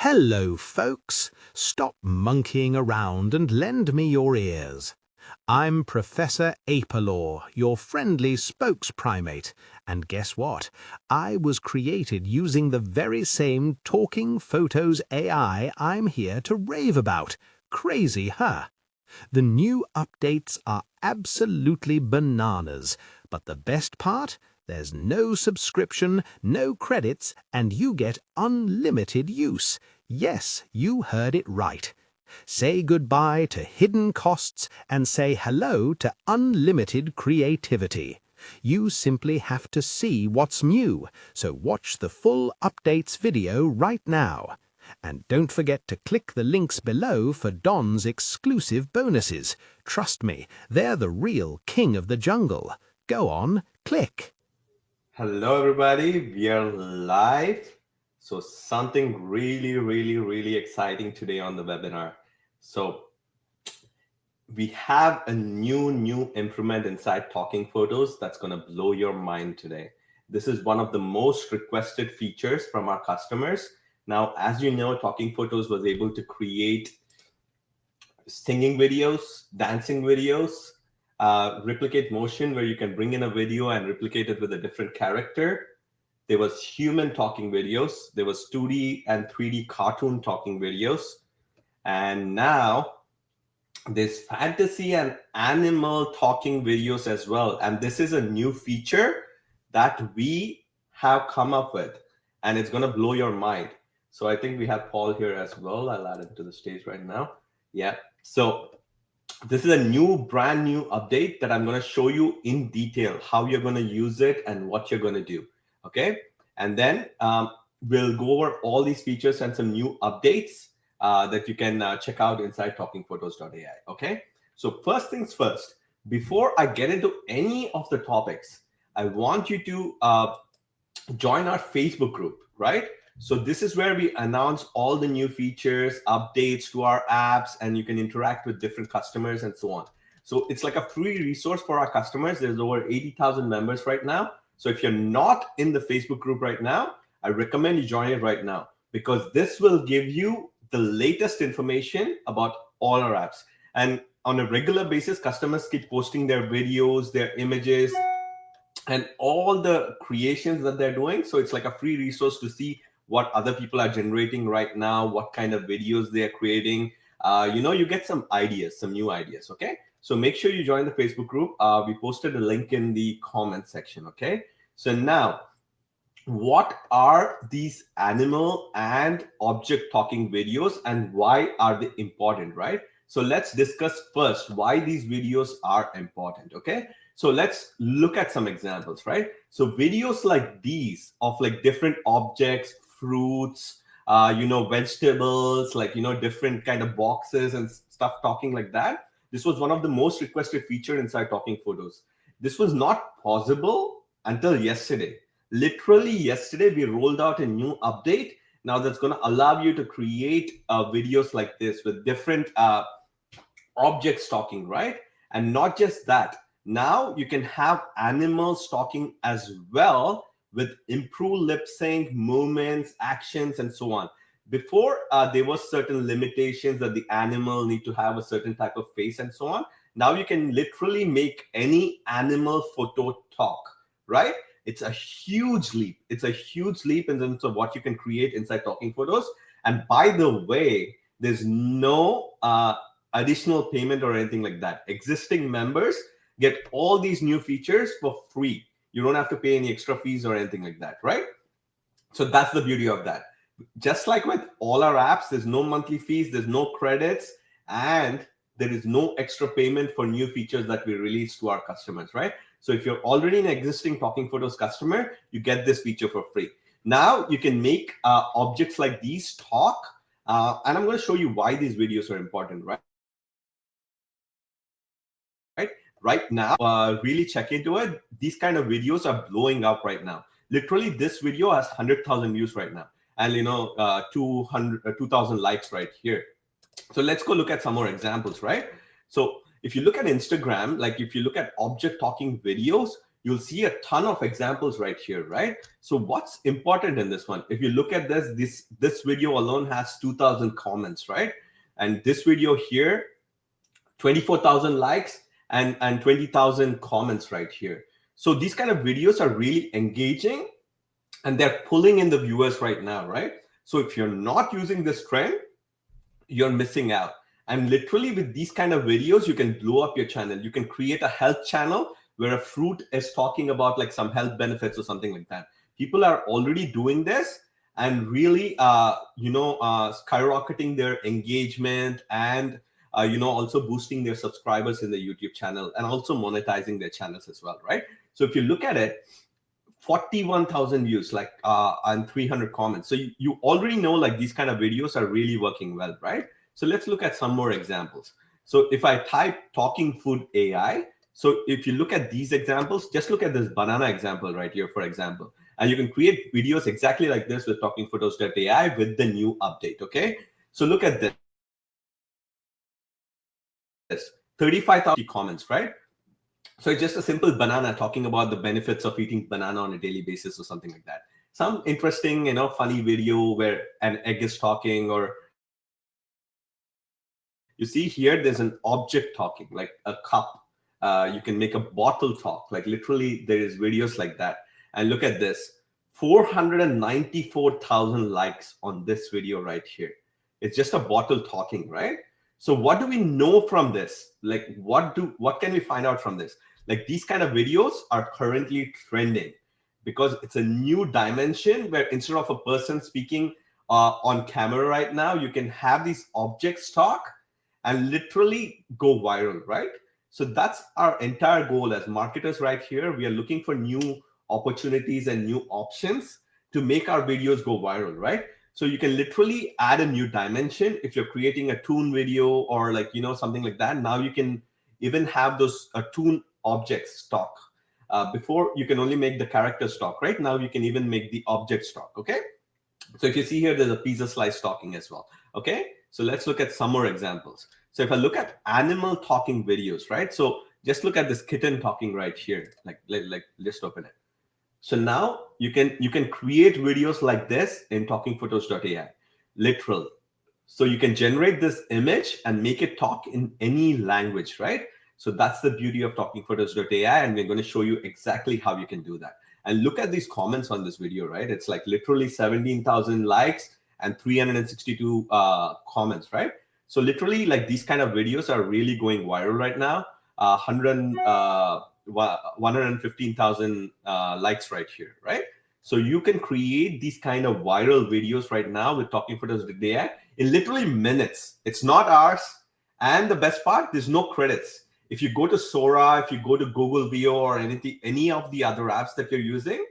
Hello, folks. Stop monkeying around and lend me your ears. I'm Professor Apelaw, your friendly spokes-primate, and guess what? I was created using the very same Talking Photos AI I'm here to rave about. Crazy, huh? The new updates are absolutely bananas, but the best part? There's no subscription, no credits, and you get unlimited use. Yes, you heard it right. Say goodbye to hidden costs and say hello to unlimited creativity. You simply have to see what's new, so watch the full updates video right now. And don't forget to click the links below for Don's exclusive bonuses. Trust me, they're the real king of the jungle. Go on, click. Hello, everybody. We are live. So something really exciting today on the webinar. So we have a new improvement inside Talking Photos that's going to blow your mind today. This is one of the most requested features from our customers. Now, as you know, Talking Photos was able to create singing videos, dancing videos, replicate motion where you can bring in a video and replicate it with a different character. There was human talking videos. There was 2D and 3D cartoon talking videos. And now there's fantasy and animal talking videos as well. And this is a new feature that we have come up with, and it's going to blow your mind. So I think we have Paul here as well. I'll add him to the stage right now. Yeah. So this is a brand new update that I'm going to show you in detail how you're going to use it and what you're going to do. Okay. And then we'll go over all these features and some new updates that you can check out inside talkingphotos.ai. Okay. So first things first, before I get into any of the topics, I want you to join our Facebook group, right? So this is where we announce all the new features, updates to our apps, and you can interact with different customers and so on. So it's like a free resource for our customers. There's over 80,000 members right now. So if you're not in the Facebook group right now, I recommend you join it right now, because this will give you the latest information about all our apps. And on a regular basis, customers keep posting their videos, their images, and all the creations that they're doing. So it's like a free resource to see what other people are generating right now, what kind of videos they are creating. You get some ideas, some new ideas, okay? So make sure you join the Facebook group. We posted a link in the comment section, okay? So now, what are these animal and object talking videos and why are they important, right? So let's discuss first why these videos are important, okay? So let's look at some examples, right? So videos like these of like different objects, fruits, vegetables, like, different kind of boxes and stuff talking like that. This was one of the most requested feature inside Talking Photos. This was not possible until yesterday. Literally yesterday, we rolled out a new update. Now that's going to allow you to create videos like this with different objects talking, right? And not just that. Now you can have animals talking as well with improved lip sync, movements, actions, and so on. Before, there was certain limitations that the animal need to have a certain type of face and so on. Now you can literally make any animal photo talk, right? It's a huge leap. It's a huge leap in terms of what you can create inside Talking Photos. And by the way, there's no additional payment or anything like that. Existing members get all these new features for free. You don't have to pay any extra fees or anything like that, right? So that's the beauty of that. Just like with all our apps, there's no monthly fees, there's no credits, and there is no extra payment for new features that we release to our customers, right? So if you're already an existing Talking Photos customer, you get this feature for free. Now you can make objects like these talk, and I'm going to show you why these videos are important, right? Right now, really check into it. These kind of videos are blowing up right now. Literally, this video has 100,000 views right now, and 2,000 likes right here. So let's go look at some more examples, right? So if you look at Instagram, like if you look at object talking videos, you'll see a ton of examples right here, right? So what's important in this one? If you look at this video alone has 2,000 comments, right? And this video here, 24,000 likes and 20,000 comments right here. So these kind of videos are really engaging and they're pulling in the viewers right now, right? So if you're not using this trend, you're missing out. And literally with these kind of videos, you can blow up your channel. You can create a health channel where a fruit is talking about like some health benefits or something like that. People are already doing this and really, skyrocketing their engagement and, also boosting their subscribers in the YouTube channel and also monetizing their channels as well, right? So if you look at it, 41,000 views, like, and 300 comments. So you already know like these kind of videos are really working well, right? So let's look at some more examples. So if I type talking food AI, so if you look at these examples, just look at this banana example right here, for example. And you can create videos exactly like this with talkingphotos.ai with the new update, okay? So look at this, 35,000 comments, right? So it's just a simple banana talking about the benefits of eating banana on a daily basis or something like that. Some interesting, funny video where an egg is talking, or you see here, there's an object talking, like a cup. You can make a bottle talk, like literally there is videos like that. And look at this, 494,000 likes on this video right here. It's just a bottle talking, right? So what do we know from this? Like, what can we find out from this? Like, these kind of videos are currently trending because it's a new dimension where instead of a person speaking on camera right now, you can have these objects talk and literally go viral, right? So that's our entire goal as marketers right here. We are looking for new opportunities and new options to make our videos go viral, right? So you can literally add a new dimension if you're creating a toon video or like, something like that. Now you can even have those toon objects talk. Before you can only make the characters talk, right? Now you can even make the objects talk, okay? So if you see here, there's a pizza slice talking as well, okay? So let's look at some more examples. So if I look at animal talking videos, right? So just look at this kitten talking right here, like just open it. So now you can create videos like this in talkingphotos.ai, literal. So you can generate this image and make it talk in any language, right? So that's the beauty of talkingphotos.ai, and we're going to show you exactly how you can do that. And look at these comments on this video, right? It's like literally 17,000 likes and 362 comments, right? So literally, like, these kind of videos are really going viral right now. 115,000 likes right here, right? So you can create these kind of viral videos right now with talkingphotos.ai in literally minutes. It's not hours. And the best part, there's no credits. If you go to Sora, if you go to Google View or any of the other apps that you're using,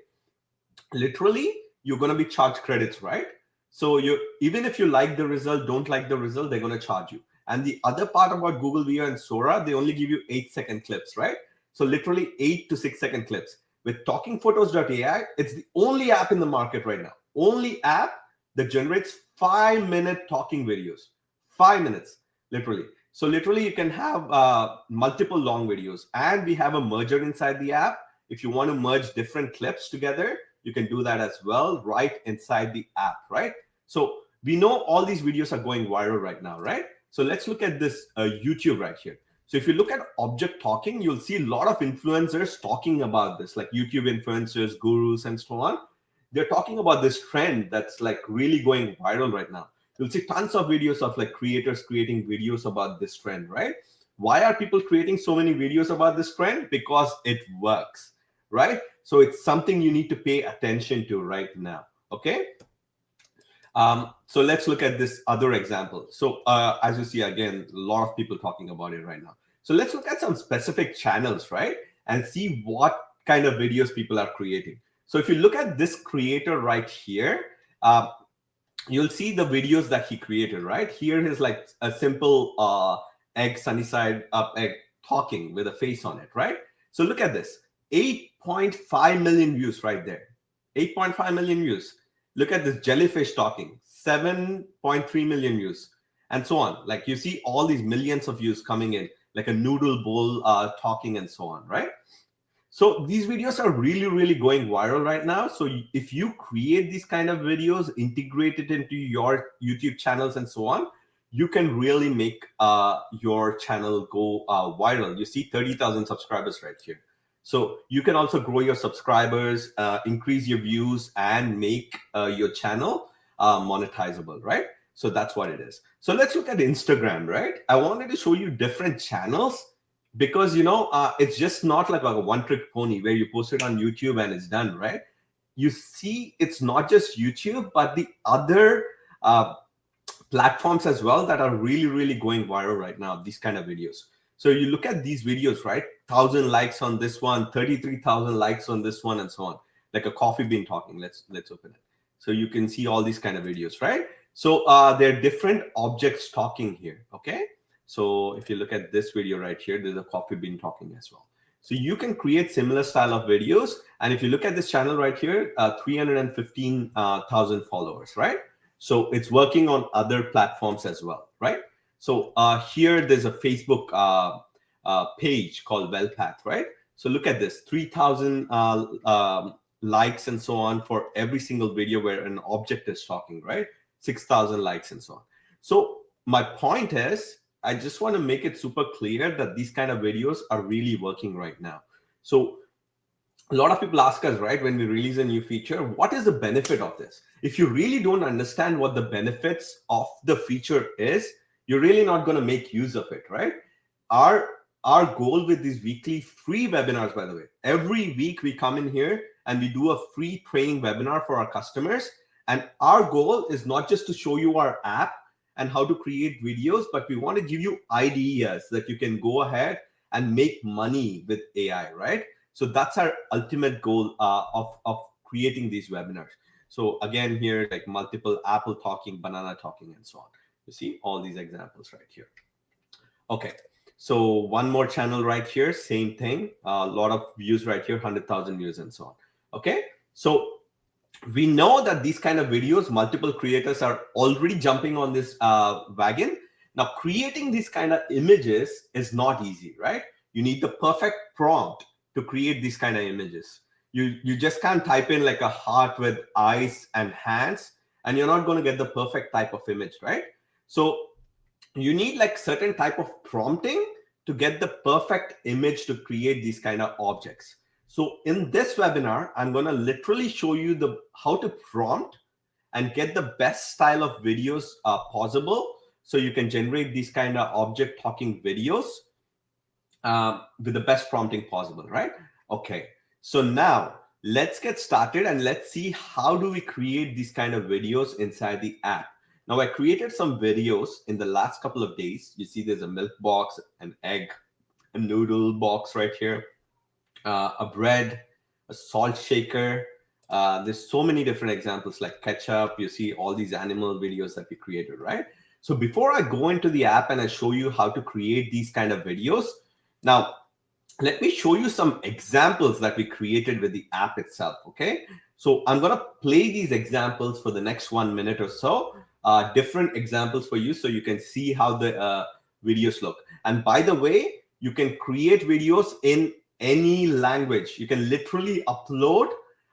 literally you're going to be charged credits, right? So even if you like the result, don't like the result, they're going to charge you. And the other part about Google View and Sora, they only give you 8-second clips, right? So literally 8 to 6-second clips. With talkingphotos.ai, it's the only app in the market right now, only app that generates 5-minute talking videos. 5 minutes, literally. So literally you can have multiple long videos, and we have a merger inside the app. If you want to merge different clips together, you can do that as well right inside the app, right? So we know all these videos are going viral right now, right? So let's look at this YouTube right here. So if you look at object talking, you'll see a lot of influencers talking about this, like YouTube influencers, gurus, and so on. They're talking about this trend that's like really going viral right now. You'll see tons of videos of like creators creating videos about this trend, right? Why are people creating so many videos about this trend? Because it works, right? So it's something you need to pay attention to right now, okay? So let's look at this other example. So as you see, again, a lot of people talking about it right now. So let's look at some specific channels, right? And see what kind of videos people are creating. So if you look at this creator right here, you'll see the videos that he created, right? Here is like a simple egg, sunny side up egg talking with a face on it, right? So look at this, 8.5 million views right there, 8.5 million views. Look at this jellyfish talking, 7.3 million views, and so on. Like, you see all these millions of views coming in, like a noodle bowl talking and so on, right? So these videos are really, really going viral right now. So if you create these kind of videos, integrate it into your YouTube channels and so on, you can really make your channel go viral. You see 30,000 subscribers right here. So you can also grow your subscribers, increase your views, and make your channel monetizable, right? So that's what it is. So let's look at Instagram, right? I wanted to show you different channels because it's just not like a one-trick pony where you post it on YouTube and it's done, right? You see, it's not just YouTube, but the other platforms as well that are really, really going viral right now, these kind of videos. So you look at these videos, right? 1,000 likes on this one, 33,000 likes on this one, and so on. Like a coffee bean talking. Let's open it. So you can see all these kind of videos, right? So there are different objects talking here, okay? So if you look at this video right here, there's a coffee bean talking as well. So you can create similar style of videos. And if you look at this channel right here, 315,000 followers, right? So it's working on other platforms as well, right? So here there's a Facebook page called WellPath, right? So look at this, 3,000 likes and so on for every single video where an object is talking, right? 6,000 likes and so on. So my point is, I just want to make it super clear that these kind of videos are really working right now. So a lot of people ask us, right, when we release a new feature, what is the benefit of this? If you really don't understand what the benefits of the feature is, you're really not going to make use of it, right? Our goal with these weekly free webinars, by the way, every week we come in here and we do a free training webinar for our customers. And our goal is not just to show you our app and how to create videos, but we want to give you ideas that you can go ahead and make money with AI, right? So that's our ultimate goal of creating these webinars. So again, here, like multiple apple talking, banana talking, and so on. You see all these examples right here. Okay, so one more channel right here, same thing. A lot of views right here, 100,000 views and so on. Okay, so we know that these kind of videos, multiple creators are already jumping on this wagon. Now, creating these kind of images is not easy, right? You need the perfect prompt to create these kind of images. You just can't type in like a heart with eyes and hands, and you're not going to get the perfect type of image, right? So you need like certain type of prompting to get the perfect image to create these kind of objects. So in this webinar, I'm going to literally show you how to prompt and get the best style of videos possible, so you can generate these kind of object talking videos with the best prompting possible, right? Okay, so now let's get started and let's see how do we create these kind of videos inside the app. Now, I created some videos in the last couple of days. You see there's a milk box, an egg, a noodle box right here, a bread, a salt shaker. There's so many different examples like ketchup. You see all these animal videos that we created, right? So before I go into the app and I show you how to create these kind of videos, now let me show you some examples that we created with the app itself, okay? So I'm gonna play these examples for the next 1 minute or so, different examples for you so you can see how the videos look. And by the way, you can create videos in any language. You can literally upload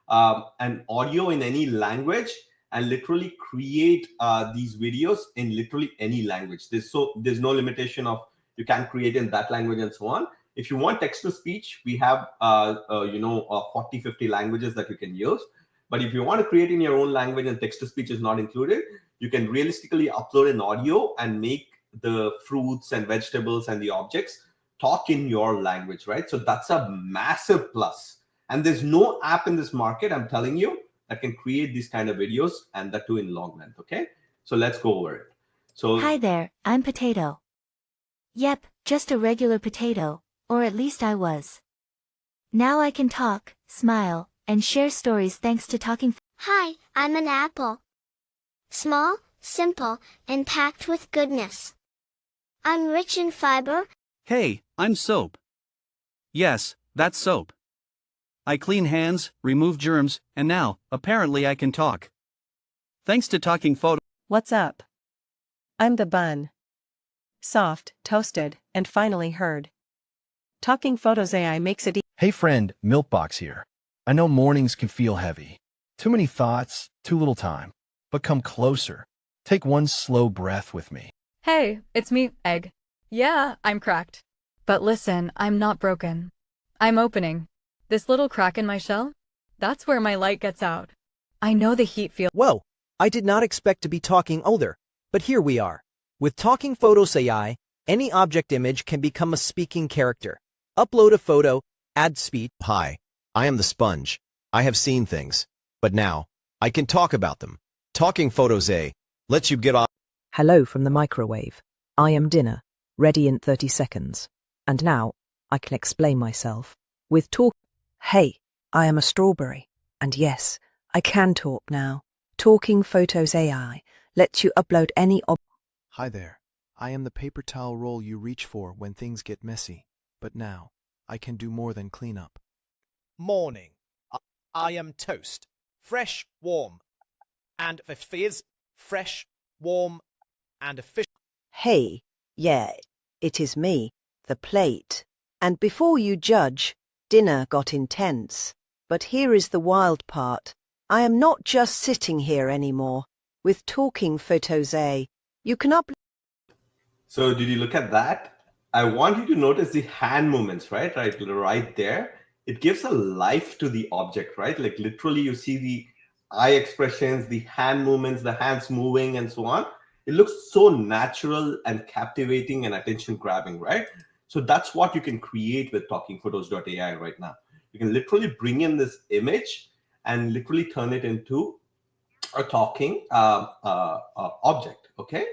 an audio in any language and literally create these videos in literally any language. There's no limitation of you can create in that language and so on. If you want text to speech, we have 40, 50 languages that you can use. But if you want to create in your own language and text to speech is not included, you can realistically upload an audio and make the fruits and vegetables and the objects talk in your language, right? So that's a massive plus. And there's no app in this market, I'm telling you, that can create these kind of videos, and that too in long length, okay? So let's go over it. So Hi there, I'm Potato. Yep, just a regular potato, or at least I was. Now I can talk, smile, and share stories thanks to talking. Hi, I'm an apple. Small, simple, and packed with goodness. I'm rich in fiber. Hey, I'm soap. Yes, that's soap. I clean hands, remove germs, and now, apparently I can talk. Thanks to talking photo. What's up? I'm the bun. Soft, toasted, and finally heard. Talking Photos AI makes it Hey friend, Milkbox here. I know mornings can feel heavy. Too many thoughts, too little time. But come closer. Take one slow breath with me. Hey, it's me, Egg. Yeah, I'm cracked. But listen, I'm not broken. I'm opening. This little crack in my shell? That's where my light gets out. I know the heat feels. Whoa, I did not expect to be talking older, but here we are. With Talking Photos AI, any object image can become a speaking character. Upload a photo, add speech. Hi, I am the sponge. I have seen things, but now I can talk about them. Talking Photos A lets you get off. Hello from the microwave. I am dinner, ready in 30 seconds. And now, I can explain myself. With talk. Hey, I am a strawberry. And yes, I can talk now. Talking Photos AI lets you upload any Hi there. I am the paper towel roll you reach for when things get messy. But now, I can do more than clean up. Morning. I am toast. Fresh, warm. And the fizz, fresh, warm, and official. Hey, yeah, it is me, the plate. And before you judge, dinner got intense. But here is the wild part. I am not just sitting here anymore. With Talking Photos A, you can upload. So did you look at that? I want you to notice the hand movements, right there. It gives a life to the object, right? Like literally you see the eye expressions, the hand movements, the hands moving and so on. It looks so natural and captivating and attention grabbing, right? So that's what you can create with talkingphotos.ai right now. You can literally bring in this image and literally turn it into a talking object, okay?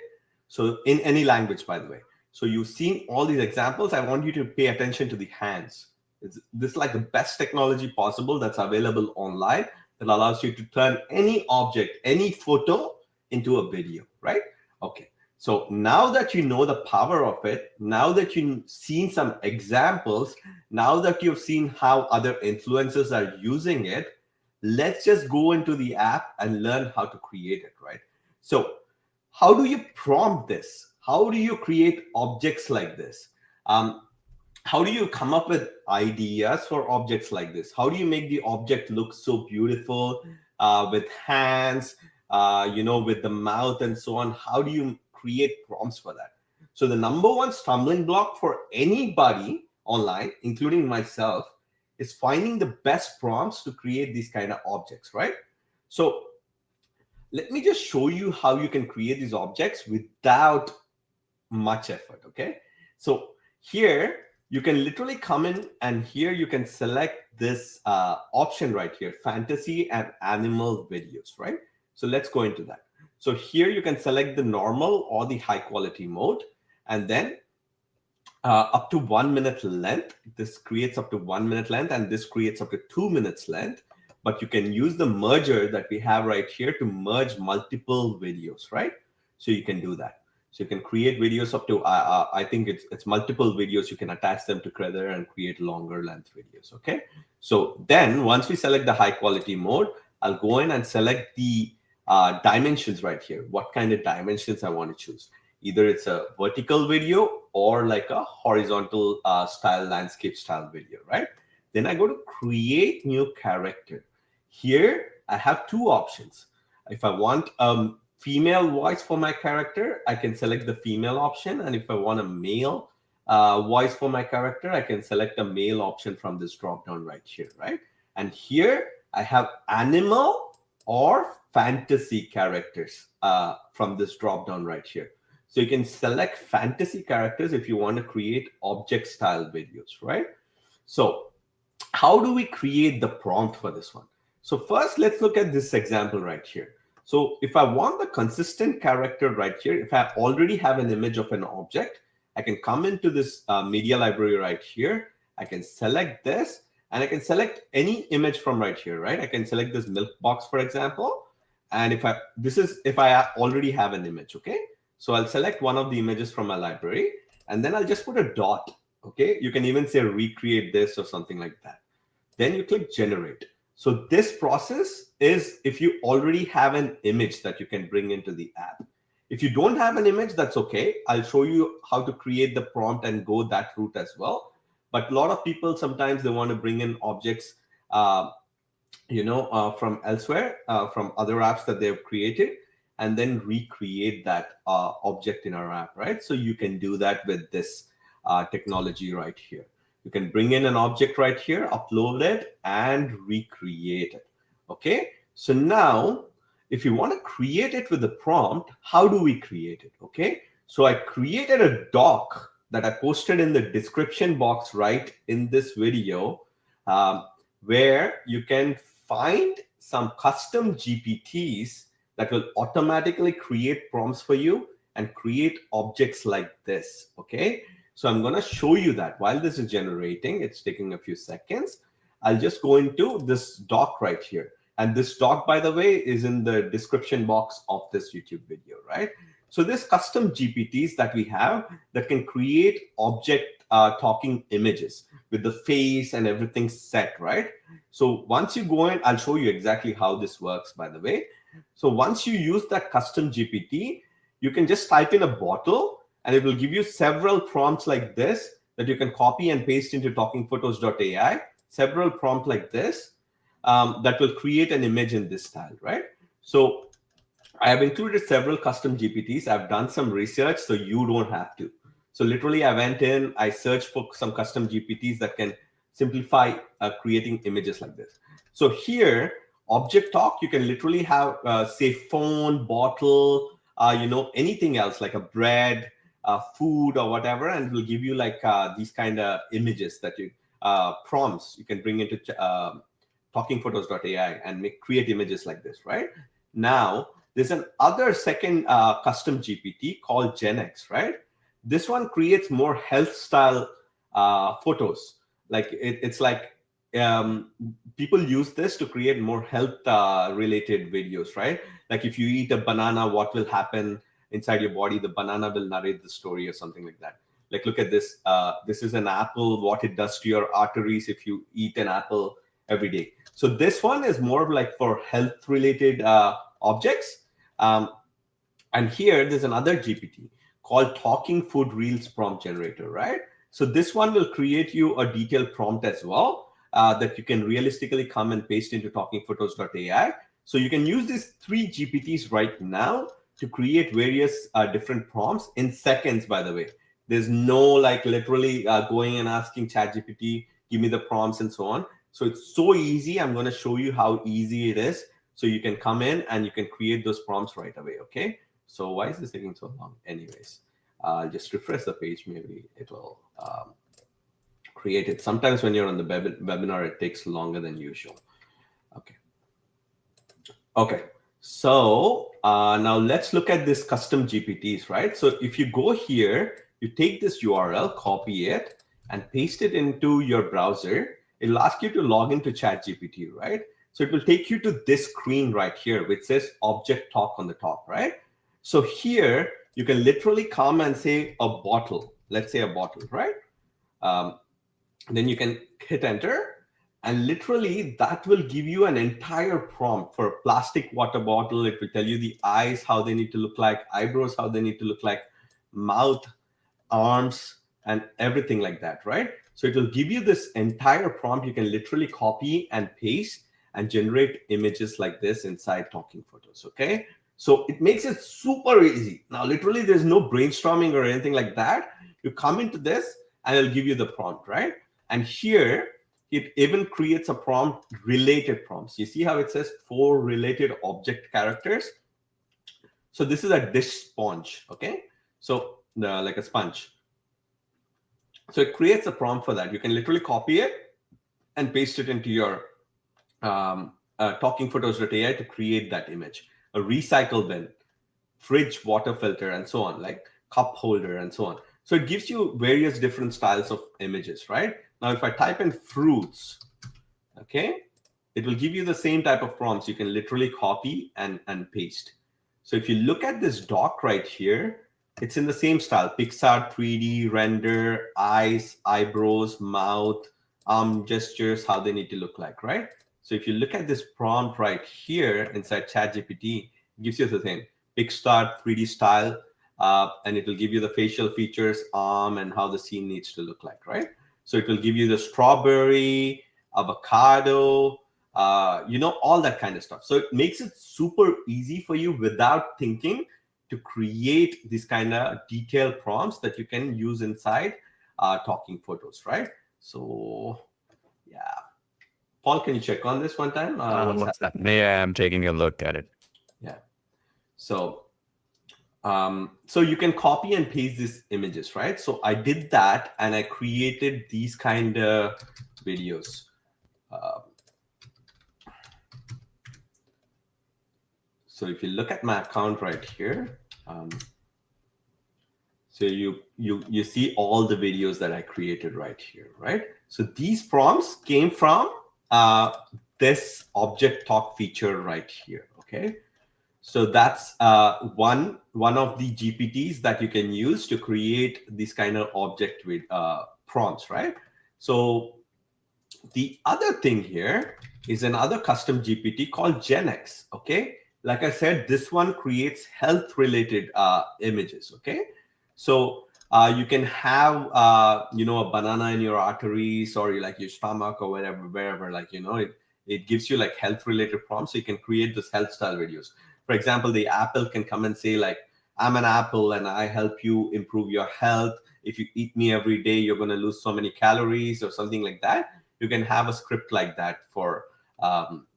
So in any language, by the way. So you've seen all these examples. I want you to pay attention to the hands. This is like the best technology possible that's available online that allows you to turn any object, any photo into a video, right? Okay. So now that you know the power of it, now that you've seen some examples, now that you've seen how other influencers are using it, let's just go into the app and learn how to create it, right? So how do you prompt this? How do you create objects like this? How do you come up with ideas for objects like this? How do you make the object look so beautiful with hands, with the mouth and so on? How do you create prompts for that? So the number one stumbling block for anybody online, including myself, is finding the best prompts to create these kind of objects, right? So let me just show you how you can create these objects without much effort, okay? So here, you can literally come in and here you can select this option right here, fantasy and animal videos, right? So let's go into that. So here you can select the normal or the high quality mode, and then up to 1 minute length. This creates up to 1 minute length, and this creates up to 2 minutes length. But you can use the merger that we have right here to merge multiple videos, right? So you can do that. So you can create videos up to, I think it's multiple videos. You can attach them together and create longer length videos, okay? So then once we select the high quality mode, I'll go in and select the dimensions right here. What kind of dimensions I want to choose. Either it's a vertical video or like a horizontal style, landscape style video, right? Then I go to create new character. Here, I have two options. If I want female voice for my character, I can select the female option. And if I want a male voice for my character, I can select a male option from this drop down right here, right? And here I have animal or fantasy characters from this drop down right here. So you can select fantasy characters if you want to create object style videos, right? So how do we create the prompt for this one? So first, let's look at this example right here. So if I want the consistent character right here, if I already have an image of an object, I can come into this media library right here. I can select this and I can select any image from right here, right? I can select this milk box, for example. And if I already have an image, okay? So I'll select one of the images from my library and then I'll just put a dot, okay? You can even say recreate this or something like that. Then you click generate. So this process is if you already have an image that you can bring into the app. If you don't have an image, that's okay. I'll show you how to create the prompt and go that route as well. But a lot of people sometimes they want to bring in objects, from elsewhere, from other apps that they've created, and then recreate that object in our app, right? So you can do that with this technology right here. You can bring in an object right here, upload it, and recreate it. Okay, so now if you want to create it with a prompt, how do we create it? Okay, so I created a doc that I posted in the description box right in this video, where you can find some custom GPTs that will automatically create prompts for you and create objects like this. Okay, so I'm going to show you that while this is generating. It's taking a few seconds. I'll just go into this doc right here. And this doc, by the way, is in the description box of this YouTube video, right? So this custom GPTs that we have that can create object talking images with the face and everything set, right? So once you go in, I'll show you exactly how this works, by the way. So once you use that custom GPT, you can just type in a bottle and it will give you several prompts like this that you can copy and paste into talkingphotos.ai, several prompts like this that will create an image in this style, right? So I have included several custom GPTs. I've done some research, so you don't have to. So literally, I went in, I searched for some custom GPTs that can simplify creating images like this. So here, object talk, you can literally have, say, phone, bottle, anything else like a bread, food, or whatever, and it will give you like these kind of images that you prompts you can bring into talkingphotos.ai and create images like this, right? Now, there's an other second custom GPT called GenX, right? This one creates more health style photos. Like it's like people use this to create more health related videos, right? Like if you eat a banana, what will happen inside your body? The banana will narrate the story or something like that. Like look at this. This is an apple, what it does to your arteries if you eat an apple every day. So this one is more of like for health related objects. And here there's another GPT called Talking Food Reels Prompt Generator, right? So this one will create you a detailed prompt as well that you can realistically come and paste into talkingphotos.ai. So you can use these 3 GPTs right now to create various different prompts in seconds, by the way. There's no like literally going and asking ChatGPT, give me the prompts and so on. So it's so easy. I'm going to show you how easy it is. So you can come in and you can create those prompts right away, okay? So why is this taking so long? Anyways, just refresh the page. Maybe it will create it. Sometimes when you're on the webinar, it takes longer than usual. Okay. Okay. So now let's look at this custom GPTs, right? So if you go here, you take this URL, copy it, and paste it into your browser. It'll ask you to log into ChatGPT, right? So it will take you to this screen right here, which says Object Talk on the top, right? So here, you can literally come and say a bottle. Let's say a bottle, right? Then you can hit enter. And literally, that will give you an entire prompt for a plastic water bottle. It will tell you the eyes, how they need to look like, eyebrows, how they need to look like, mouth, arms, and everything like that, right? So it will give you this entire prompt. You can literally copy and paste and generate images like this inside Talking Photos, okay? So it makes it super easy. Now, literally, there's no brainstorming or anything like that. You come into this, and it'll give you the prompt, right? And here, it even creates a prompt, related prompts. You see how it says 4 related object characters? So this is a dish sponge, okay? So like a sponge. So it creates a prompt for that. You can literally copy it and paste it into your talkingphotos.ai to create that image. A recycle bin, fridge water filter, and so on, like cup holder and so on. So it gives you various different styles of images, right? Now, if I type in fruits, okay, it will give you the same type of prompts. You can literally copy and paste. So if you look at this doc right here, it's in the same style, Pixar 3D, render, eyes, eyebrows, mouth, arm gestures, how they need to look like, right? So if you look at this prompt right here inside ChatGPT, it gives you the same Pixar 3D style, and it will give you the facial features, arm, and how the scene needs to look like, right? So it will give you the strawberry, avocado, all that kind of stuff. So it makes it super easy for you without thinking to create these kind of detailed prompts that you can use inside talking photos, right? So yeah. Paul, can you check on this one time? What's that? Yeah, I'm taking a look at it. Yeah. So so you can copy and paste these images, right? So I did that and I created these kind of videos. So if you look at my account right here, so you see all the videos that I created right here, right? So these prompts came from this object talk feature right here, okay? So that's one of the GPTs that you can use to create these kind of object with prompts, right? So the other thing here is another custom GPT called GenX, okay? Like I said, this one creates health-related images, okay? So you can have, a banana in your arteries or like your stomach or wherever, like, it gives you like health-related prompts. So you can create this health style videos. For example, the Apple can come and say like, I'm an apple and I help you improve your health. If you eat me every day, you're going to lose so many calories or something like that. You can have a script like that for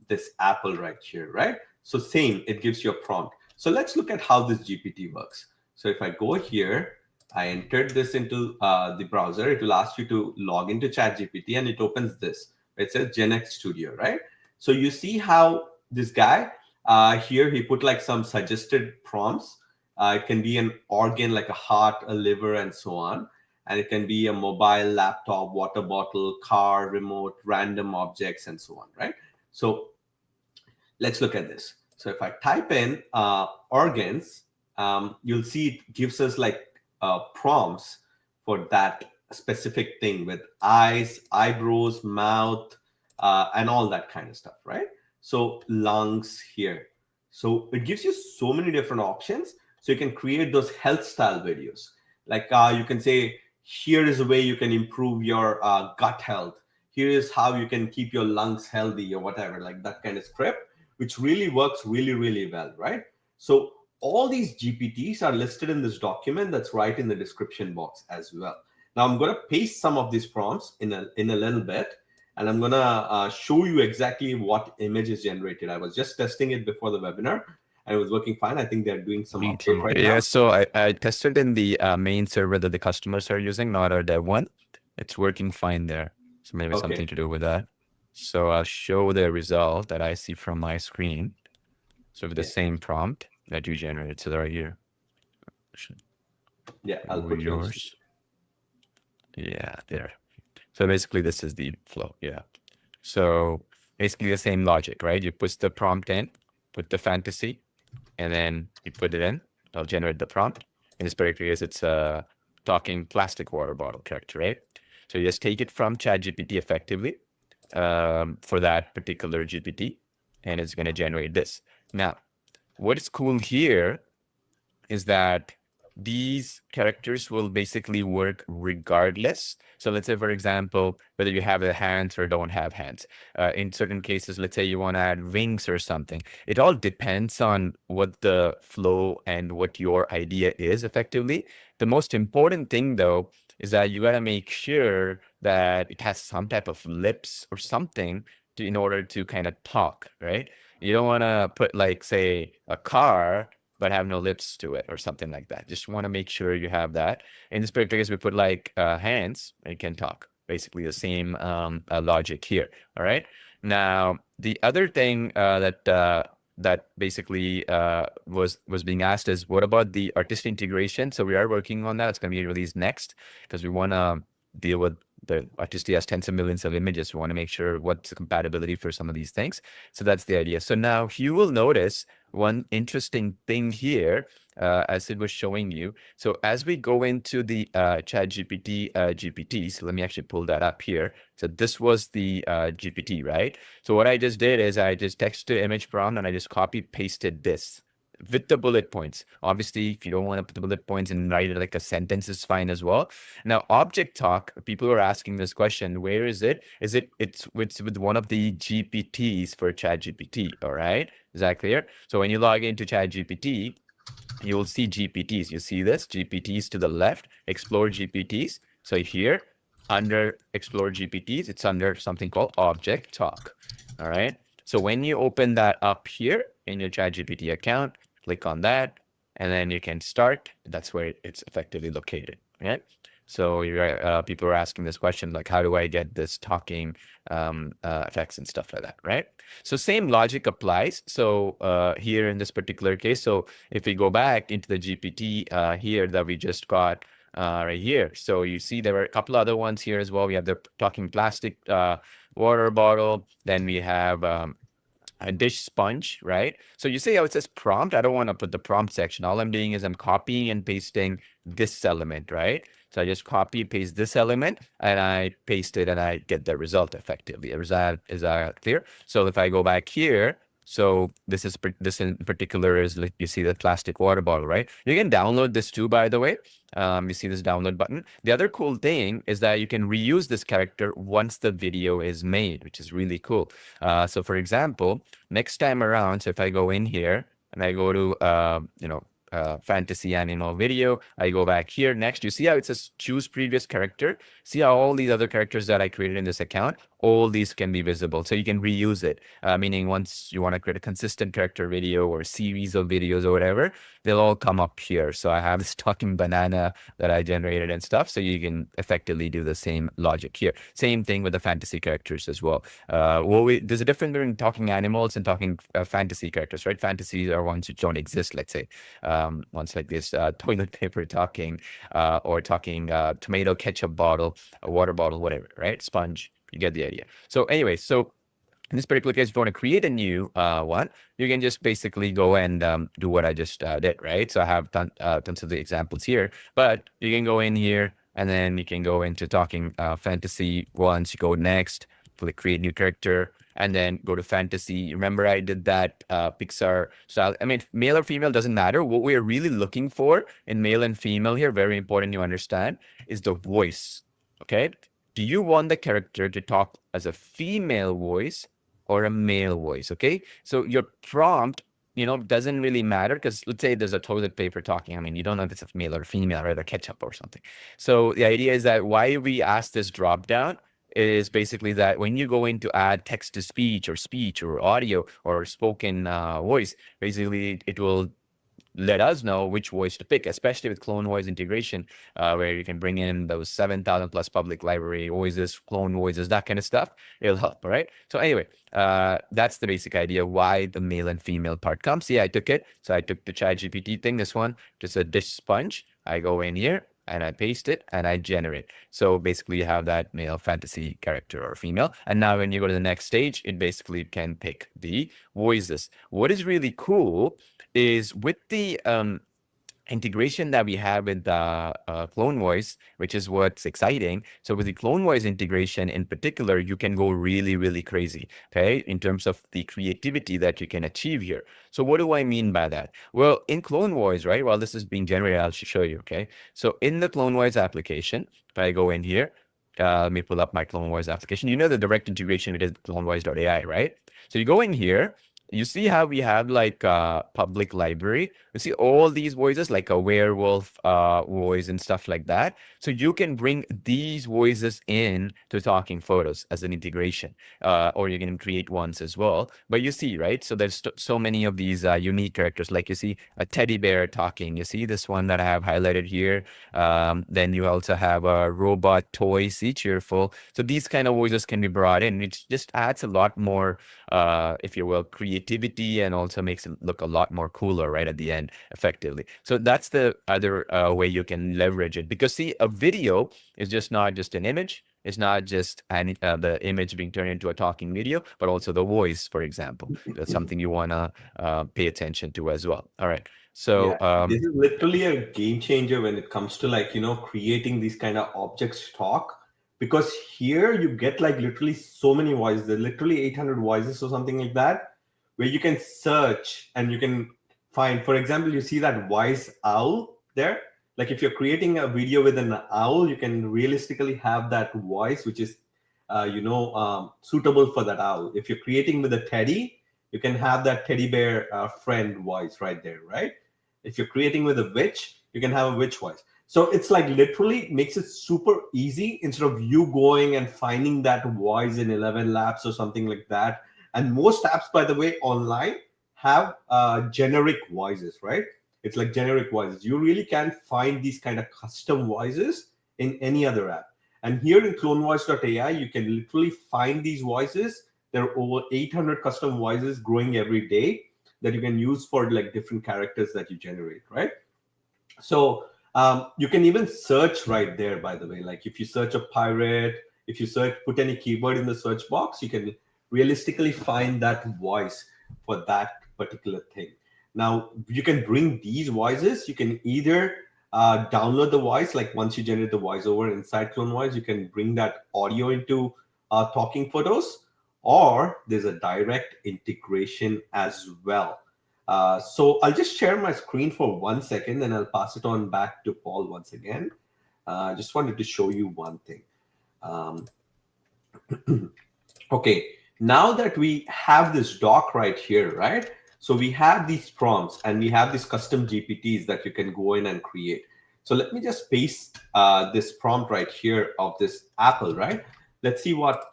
this apple right here, right? So same, it gives you a prompt. So let's look at how this GPT works. So if I go here, I entered this into the browser, it will ask you to log into ChatGPT and it opens this. It says GenX Studio, right? So you see how this guy here, he put like some suggested prompts. It can be an organ like a heart, a liver, and so on. And it can be a mobile, laptop, water bottle, car, remote, random objects, and so on, right? So let's look at this. So if I type in organs, you'll see it gives us like prompts for that specific thing with eyes, eyebrows, mouth, and all that kind of stuff, right? So lungs here. So it gives you so many different options. So you can create those health style videos. Like you can say, here is a way you can improve your gut health. Here is how you can keep your lungs healthy or whatever, like that kind of script, which really works really, really well, right? So all these GPTs are listed in this document that's right in the description box as well. Now I'm going to paste some of these prompts in a little bit, and I'm going to show you exactly what image is generated. I was just testing it before the webinar, and it was working fine. I think they're doing some update right now. Yeah, so I tested in the main server that the customers are using, not our dev one. It's working fine there. So maybe something to do with that. So I'll show the result that I see from my screen. So with the same prompt that you generated. So right here. Yeah, I'll put yours. Yeah, there. So basically this is the flow. Yeah. So basically the same logic, right? You put the prompt in, put the fantasy, and then you put it in. It'll generate the prompt. In this particular case, it's a talking plastic water bottle character, right? So you just take it from ChatGPT effectively for that particular GPT, and it's going to generate this. Now, what is cool here is that these characters will basically work regardless. So let's say, for example, whether you have the hands or don't have hands. In certain cases, let's say you want to add wings or something. It all depends on what the flow and what your idea is effectively. The most important thing, though, is that you got to make sure that it has some type of lips or something in order to kind of talk, right? You don't want to put like, say, a car but have no lips to it or something like that. Just want to make sure you have that. In this particular case, we put like hands, it can talk. Basically the same logic here. All right. Now, the other thing that basically was being asked is, what about the artist integration? So we are working on that. It's going to be released next because we want to deal with the artist has tens of millions of images. We want to make sure what's the compatibility for some of these things. So that's the idea. So now you will notice one interesting thing here, as it was showing you. So as we go into the ChatGPT GPT, so let me actually pull that up here. So this was the GPT, right? So what I just did is I just text to image prompt and I just copy pasted this with the bullet points. Obviously, if you don't want to put the bullet points and write it like a sentence is fine as well. Now, object talk, people are asking this question, where is it? It's with one of the GPTs for ChatGPT, all right? Is that clear? So when you log into ChatGPT, you will see GPTs. You see this? GPTs to the left, explore GPTs. So here, under explore GPTs, it's under something called object talk, all right? So when you open that up here in your ChatGPT account, click on that, and then you can start. That's where it's effectively located, right? So people are asking this question, like, how do I get this talking effects and stuff like that, right? So same logic applies. So here in this particular case, so if we go back into the GPT here that we just got right here, so you see there are a couple other ones here as well. We have the talking plastic water bottle. Then we have a dish sponge, right? So you see how it says prompt. I don't want to put the prompt section. All I'm doing is I'm copying and pasting this element, right? So I just copy, paste this element, and I paste it, and I get the result effectively. Is that clear? So if I go back here, so this in particular is, like, you see the plastic water bottle, right? You can download this too, by the way. You see this download button. The other cool thing is that you can reuse this character once the video is made, which is really cool. So for example, next time around, so if I go in here and I go to, fantasy animal video, I go back here. Next, you see how it says choose previous character? See how all these other characters that I created in this account, all these can be visible. So you can reuse it, meaning once you want to create a consistent character video or a series of videos or whatever, they'll all come up here. So I have this talking banana that I generated and stuff. So you can effectively do the same logic here. Same thing with the fantasy characters as well. There's a difference between talking animals and talking fantasy characters, right? Fantasies are ones which don't exist, let's say. Ones like this toilet paper talking or talking tomato ketchup bottle, a water bottle, whatever, right? Sponge. You get the idea. So anyway, so in this particular case, if you want to create a new one, you can just basically go and do what I just did, right? So I have tons of the examples here, but you can go in here and then you can go into talking fantasy ones. You go next, click create new character, and then go to fantasy. Remember, I did that Pixar style. I mean, male or female doesn't matter. What we're really looking for in male and female here, very important you understand, is the voice, okay? Do you want the character to talk as a female voice or a male voice? Okay, so your prompt, doesn't really matter, because let's say there's a toilet paper talking. I mean, you don't know if it's a male or female, or either ketchup or something. So the idea is that why we ask this drop down is basically that when you go in to add text to speech or audio or spoken voice, basically it will let us know which voice to pick, especially with clone voice integration, where you can bring in those 7,000 plus public library voices, clone voices, that kind of stuff. It'll help, all right? So anyway, that's the basic idea why the male and female part comes. Yeah, I took it. So I took the ChatGPT thing, this one, just a dish sponge. I go in here and I paste it and I generate. So basically you have that male fantasy character or female. And now when you go to the next stage, it basically can pick the voices. What is really cool is with the integration that we have with the clone voice, which is what's exciting. So with the clone voice integration in particular, you can go really, really crazy, okay, in terms of the creativity that you can achieve here. So what do I mean by that? Well, in clone voice, right, while this is being generated, I'll show you, okay? So in the clone voice application, if I go in here, let me pull up my clone voice application. You know the direct integration we did clonevoice.ai, right? So you go in here, you see how we have like a public library. You see all these voices, like a werewolf voice and stuff like that. So you can bring these voices in to talking photos as an integration, or you can create ones as well. But you see, right? So there's so many of these unique characters, like you see a teddy bear talking. You see this one that I have highlighted here. Then you also have a robot toy, see, cheerful. So these kind of voices can be brought in. It just adds a lot more, if you will, creativity, and also makes it look a lot more cooler right at the end effectively. So that's the other way you can leverage it, because see, a video is just not just an image. It's not just the image being turned into a talking video, but also the voice, for example. That's something you want to pay attention to as well. All right. So this is literally a game changer when it comes to creating these kind of objects talk, because here you get like literally so many voices. There's literally 800 voices or something like that, where you can search and you can find, for example, you see that wise owl there. Like if you're creating a video with an owl, you can realistically have that voice, which is, suitable for that owl. If you're creating with a teddy, you can have that teddy bear friend voice right there, right? If you're creating with a witch, you can have a witch voice. So it's like literally makes it super easy instead of you going and finding that voice in 11 Labs or something like that. And most apps, by the way, online have generic voices, right? It's like generic voices. You really can't find these kind of custom voices in any other app. And here in clonevoice.ai, you can literally find these voices. There are over 800 custom voices growing every day that you can use for like different characters that you generate, right? So you can even search right there, by the way. Like if you search a pirate, if you search, put any keyword in the search box, you can realistically find that voice for that particular thing. Now, you can bring these voices. You can either download the voice, like once you generate the voiceover inside CloneVoice, you can bring that audio into Talking Photos, or there's a direct integration as well. So I'll just share my screen for 1 second, and I'll pass it on back to Paul once again. I just wanted to show you one thing. Okay, now that we have this doc right here, right? So we have these prompts and we have these custom GPTs that you can go in and create. So let me just paste this prompt right here of this apple, right? Let's see what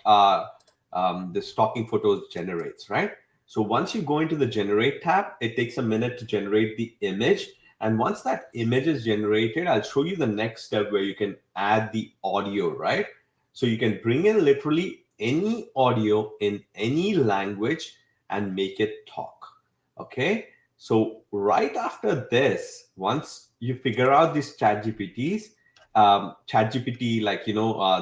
this Talking Photos generates, right? So once you go into the generate tab, it takes a minute to generate the image. And once that image is generated, I'll show you the next step where you can add the audio, right? So you can bring in literally any audio in any language and make it talk. Okay. So right after this, once you figure out these ChatGPTs,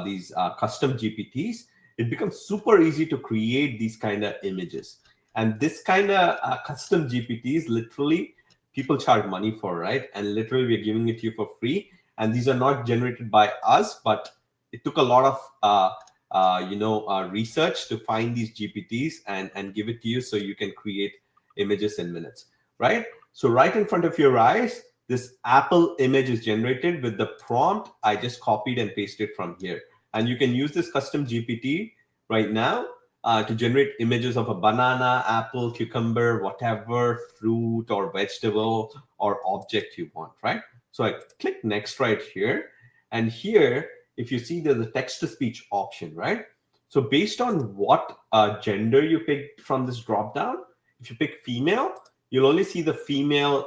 these custom GPTs, it becomes super easy to create these kind of images. And this kind of custom GPTs, literally, people charge money for, right? And literally, we're giving it to you for free. And these are not generated by us, but it took a lot of research to find these GPTs and give it to you so you can create images in minutes, right? So right in front of your eyes, this Apple image is generated with the prompt. I just copied and pasted from here. And you can use this custom GPT right now to generate images of a banana, apple, cucumber, whatever fruit or vegetable or object you want, right? So I click next right here. And here, if you see, there's a text-to-speech option, right? So based on what gender you picked from this dropdown, if you pick female, you'll only see the female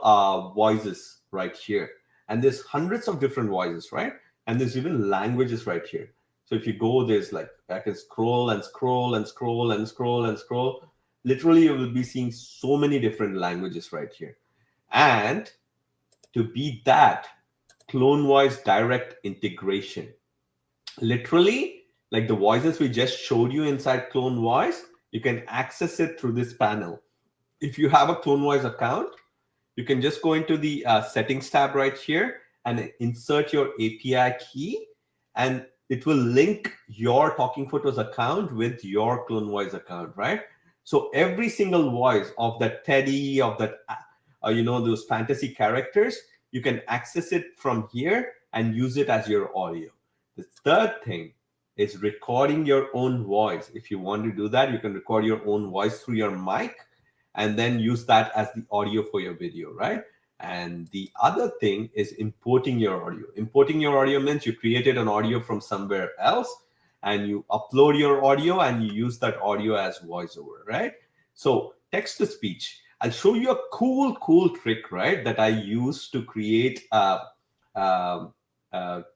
voices right here. And there's hundreds of different voices, right? And there's even languages right here. So if you go, there's like, I can scroll and scroll and scroll and scroll and scroll. Literally, you will be seeing so many different languages right here. And to beat that, CloneVoice direct integration. Literally, like the voices we just showed you inside CloneVoice, you can access it through this panel. If you have a CloneVoice account, you can just go into the settings tab right here and insert your API key, and it will link your Talking Photos account with your CloneVoice account, right? So every single voice of that Teddy, of that, those fantasy characters, you can access it from here and use it as your audio. The third thing is recording your own voice. If you want to do that, you can record your own voice through your mic and then use that as the audio for your video, right? And the other thing is importing your audio. Importing your audio means you created an audio from somewhere else and you upload your audio and you use that audio as voiceover, right? So text to speech. I'll show you a cool trick, right, that I use to create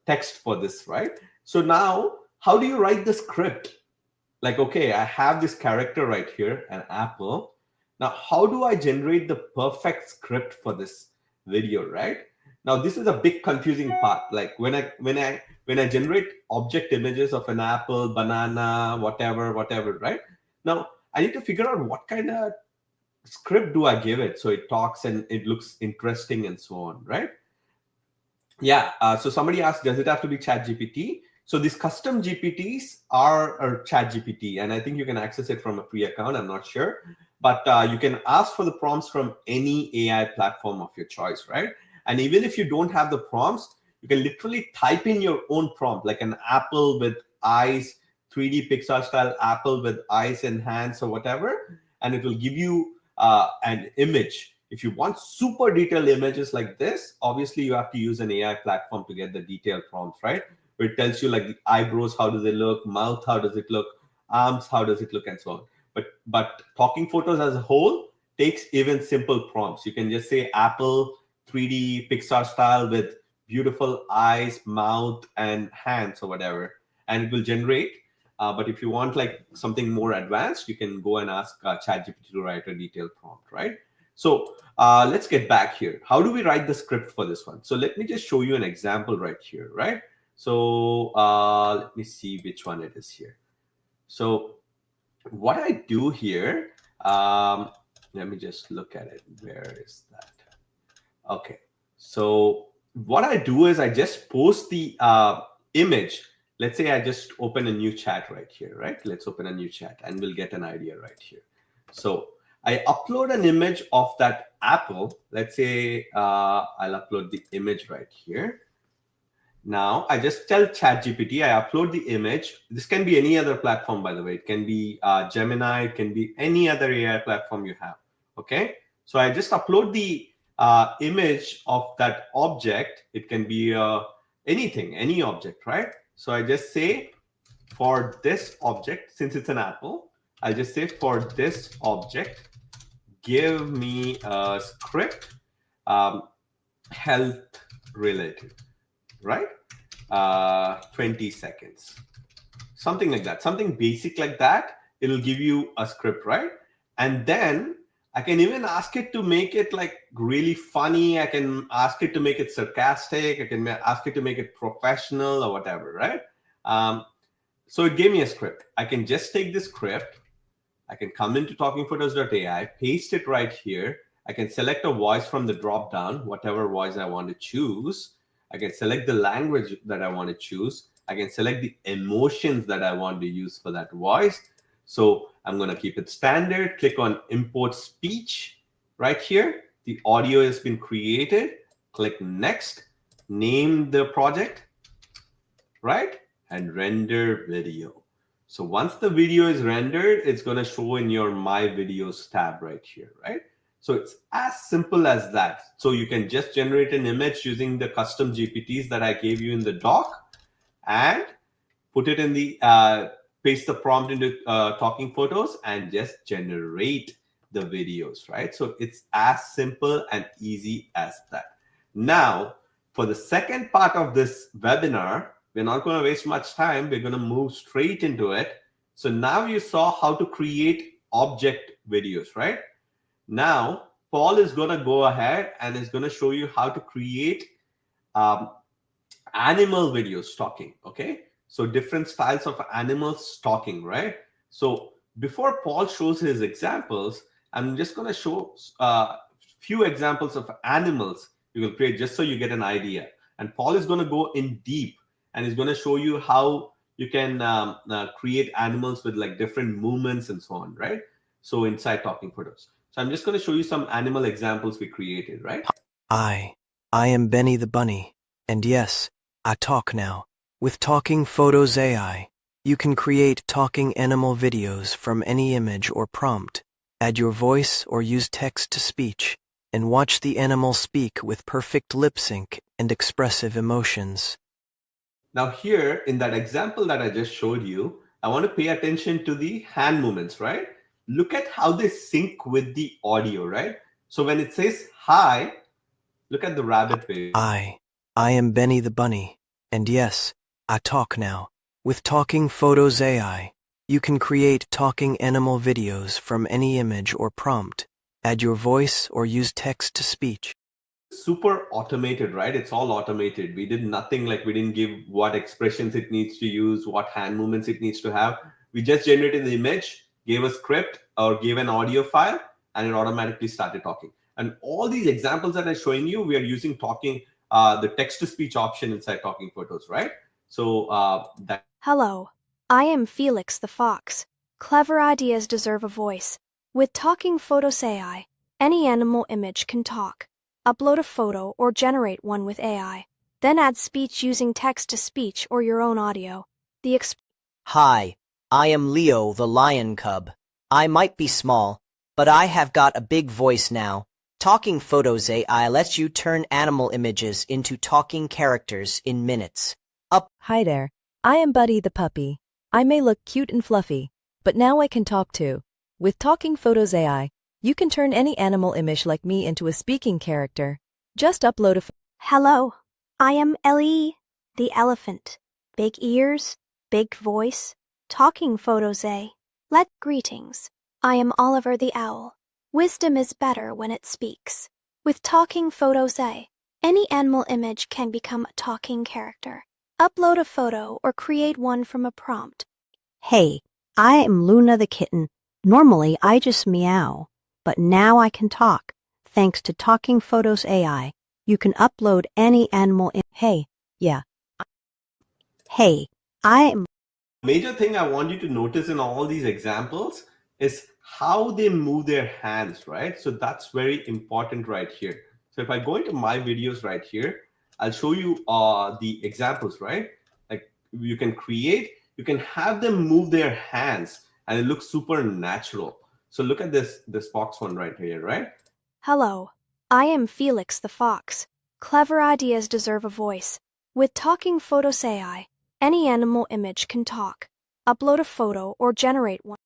text for this, right? So now, how do you write the script? Like, okay, I have this character right here, an apple. Now, how do I generate the perfect script for this video, right? Now, this is a big confusing part. Like when I generate object images of an apple, banana, whatever, right? Now, I need to figure out what kind of script do I give it so it talks and it looks interesting and so on, right? Yeah. So somebody asked, does it have to be ChatGPT? So these custom GPTs are ChatGPT, and I think you can access it from a free account. I'm not sure. but you can ask for the prompts from any AI platform of your choice, right? And even if you don't have the prompts, you can literally type in your own prompt, like an apple with eyes, 3D Pixar style apple with eyes and hands or whatever, and it will give you an image. If you want super detailed images like this, obviously you have to use an AI platform to get the detailed prompts, right? Where it tells you like the eyebrows, how do they look, mouth, how does it look, arms, how does it look, and so on. But talking photos as a whole takes even simple prompts. You can just say Apple 3D Pixar style with beautiful eyes, mouth, and hands or whatever, and it will generate. But if you want like something more advanced, you can go and ask ChatGPT to write a detailed prompt, right? So let's get back here. How do we write the script for this one? So let me just show you an example right here, right? So let me see which one it is here. So what I do here, let me just look at it. Where is that? Okay. So what I do is I just post the image. Let's say I just open a new chat right here, right? Let's open a new chat and we'll get an idea right here. So I upload an image of that apple. Let's say I'll upload the image right here. Now I just tell ChatGPT, I upload the image. This can be any other platform, by the way. It can be Gemini, it can be any other AI platform you have. Okay. So I just upload the image of that object. It can be anything, any object, right? So I just say for this object, since it's an apple, I'll just say for this object, give me a script, health related, right? 20 seconds, something like that, something basic like that. It'll give you a script, right? And then I can even ask it to make it like really funny. I can ask it to make it sarcastic. I can ask it to make it professional or whatever, right? So it gave me a script. I can just take this script. I can come into talkingphotos.ai, paste it right here. I can select a voice from the drop down, whatever voice I want to choose. I can select the language that I want to choose. I can select the emotions that I want to use for that voice. So I'm going to keep it standard. Click on import speech right here. The audio has been created. Click next. Name the project, right? And render video. So once the video is rendered, it's going to show in your My Videos tab right here, right? So it's as simple as that. So you can just generate an image using the custom GPTs that I gave you in the doc and put it in the, paste the prompt into Talking Photos and just generate the videos, right? So it's as simple and easy as that. Now, for the second part of this webinar, we're not going to waste much time. We're going to move straight into it. So now you saw how to create object videos, right? Now, Paul is going to go ahead and is going to show you how to create animal videos talking, okay? So different styles of animals talking, right? So before Paul shows his examples, I'm just going to show a few examples of animals you will create just so you get an idea. And Paul is going to go in deep and he's going to show you how you can create animals with like different movements and so on, right? So inside Talking Photos. So I'm just going to show you some animal examples we created, right? I am Benny the Bunny, and yes, I talk now. With Talking Photos AI, you can create talking animal videos from any image or prompt, add your voice or use text to speech, and watch the animal speak with perfect lip sync and expressive emotions. Now here, in that example that I just showed you, I want to pay attention to the hand movements, right? Look at how they sync with the audio, right? So when it says hi, look at the rabbit wave. I am Benny the Bunny, and yes, I talk now. With Talking Photos AI, you can create talking animal videos from any image or prompt, add your voice or use text to speech. Super automated, right? It's all automated. We did nothing, like we didn't give what expressions it needs to use, what hand movements it needs to have. We just generated the image, gave a script or gave an audio file, and it automatically started talking. And all these examples that I'm showing you, we are using talking, the text to speech option inside Talking Photos, right? So Hello, I am Felix the Fox. Clever ideas deserve a voice. With Talking Photos AI, any animal image can talk. Upload a photo or generate one with AI. Then add speech using text-to-speech or your own audio. Hi, I am Leo the lion cub. I might be small, but I have got a big voice now. Talking Photos AI lets you turn animal images into talking characters in minutes. Hi there. I am Buddy the puppy. I may look cute and fluffy, but now I can talk too. With Talking Photos AI, you can turn any animal image like me into a speaking character. Just upload a Hello, I am Ellie, the elephant. Big ears, big voice, talking photos, eh? Greetings. I am Oliver the owl. Wisdom is better when it speaks. With Talking Photos, any animal image can become a talking character. Upload a photo or create one from a prompt. Hey, I am Luna the kitten. Normally I just meow, but now I can talk. Thanks to Talking Photos AI, you can upload any animal in. Hey, yeah. Hey, I am. Major thing I want you to notice in all these examples is how they move their hands, right? So that's very important right here. So if I go into my videos right here, I'll show you the examples, right? Like you can create, you can have them move their hands and it looks super natural. So look at this fox one right here, right? Hello, I am Felix the fox. Clever ideas deserve a voice. With Talking Photos AI, any animal image can talk. Upload a photo or generate one.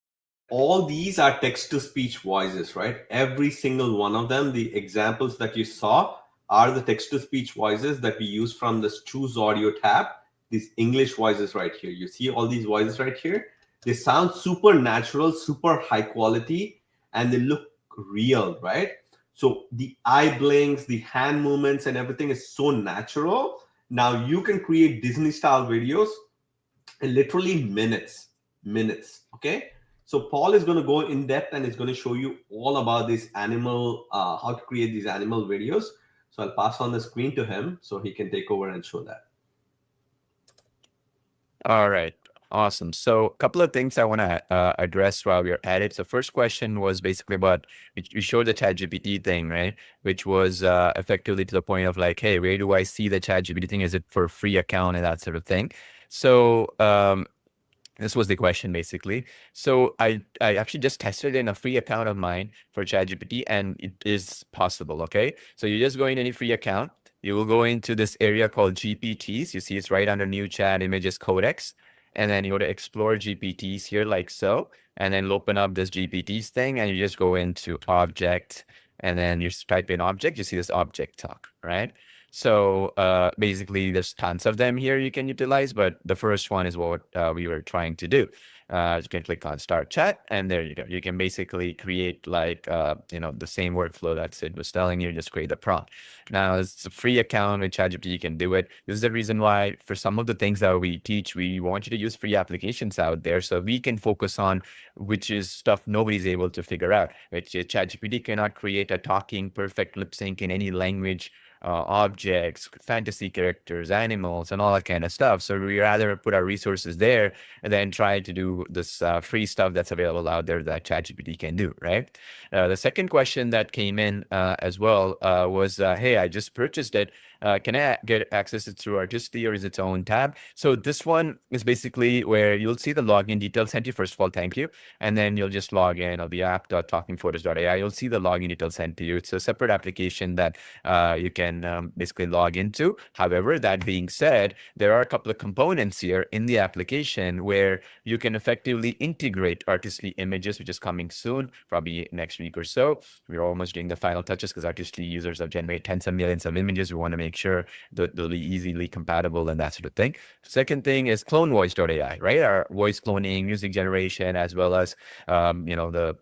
All these are text-to-speech voices, right? Every single one of them, the examples that you saw are the text-to-speech voices that we use from this Choose Audio tab. These English voices right here. You see all these voices right here? They sound super natural, super high quality, and they look real, right? So the eye blinks, the hand movements, and everything is so natural. Now you can create Disney-style videos in literally minutes, okay? So Paul is going to go in depth and is going to show you all about this animal, how to create these animal videos. So I'll pass on the screen to him so he can take over and show that. All right. Awesome. So a couple of things I want to address while we're at it. So first question was basically about, we showed the ChatGPT thing, right? Which was effectively to the point of like, hey, where do I see the ChatGPT thing? Is it for a free account and that sort of thing? So this was the question basically. So I actually just tested in a free account of mine for ChatGPT and it is possible, okay? So you just go in any free account, you will go into this area called GPTs. You see it's right under new chat images codex. And then you go to explore GPTs here like so. And then open up this GPTs thing and you just go into object and then you type in object, you see this object talk, right? So basically, there's tons of them here you can utilize, but the first one is what we were trying to do. You can click on Start Chat, and there you go. You can basically create like the same workflow that Sid was telling you. Just create the prompt. Now it's a free account with ChatGPT. You can do it. This is the reason why for some of the things that we teach, we want you to use free applications out there, so we can focus on which is stuff nobody's able to figure out. Which is ChatGPT cannot create a talking perfect lip sync in any language. Objects, fantasy characters, animals, and all that kind of stuff. So we rather put our resources there and then try to do this free stuff that's available out there that ChatGPT can do, right? The second question that came in as well was, hey, I just purchased it. Can I get access to through Artisty or is it its own tab? So this one is basically where you'll see the login details sent you. First of all, thank you. And then you'll just log in on the app.talkingphotos.ai. You'll see the login details sent to you. It's a separate application that you can basically log into. However, that being said, there are a couple of components here in the application where you can effectively integrate Artistly images, which is coming soon, probably next week or so. We're almost doing the final touches because Artistly users have generated tens of millions of images. We want to make sure that they'll be easily compatible and that sort of thing. Second thing is clonevoice.ai, right? Our voice cloning, music generation, as well as the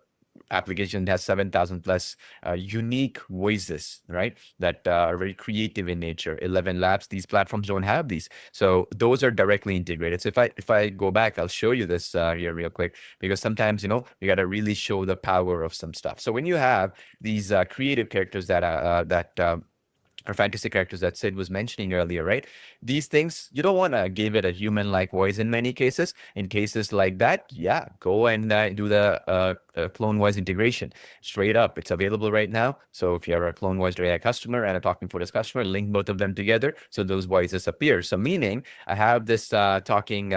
application has 7,000 plus unique voices, right? That are very creative in nature. 11 Labs, these platforms don't have these. So those are directly integrated. So if I go back, I'll show you this here real quick, because sometimes, you got to really show the power of some stuff. So when you have these creative characters that or fantasy characters that Sid was mentioning earlier, right? These things, you don't want to give it a human-like voice in many cases. In cases like that, yeah, go and do the clone voice integration straight up. It's available right now. So if you're a clone voice AI customer and a talking photos customer, link both of them together so those voices appear. So meaning I have this talking,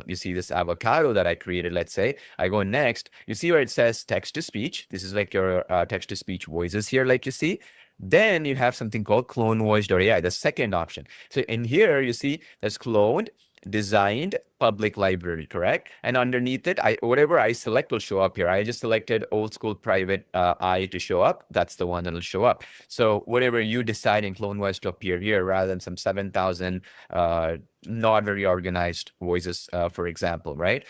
you see this avocado that I created, let's say. I go next, you see where it says text to speech. This is like your text to speech voices here, like you see. Then you have something called clonevoice.ai, the second option. So in here, you see there's cloned, designed, public library, correct? And underneath it, whatever I select will show up here. I just selected old school private I to show up. That's the one that'll show up. So whatever you decide in CloneVoice to appear here, rather than some 7,000 not very organized voices, for example, right?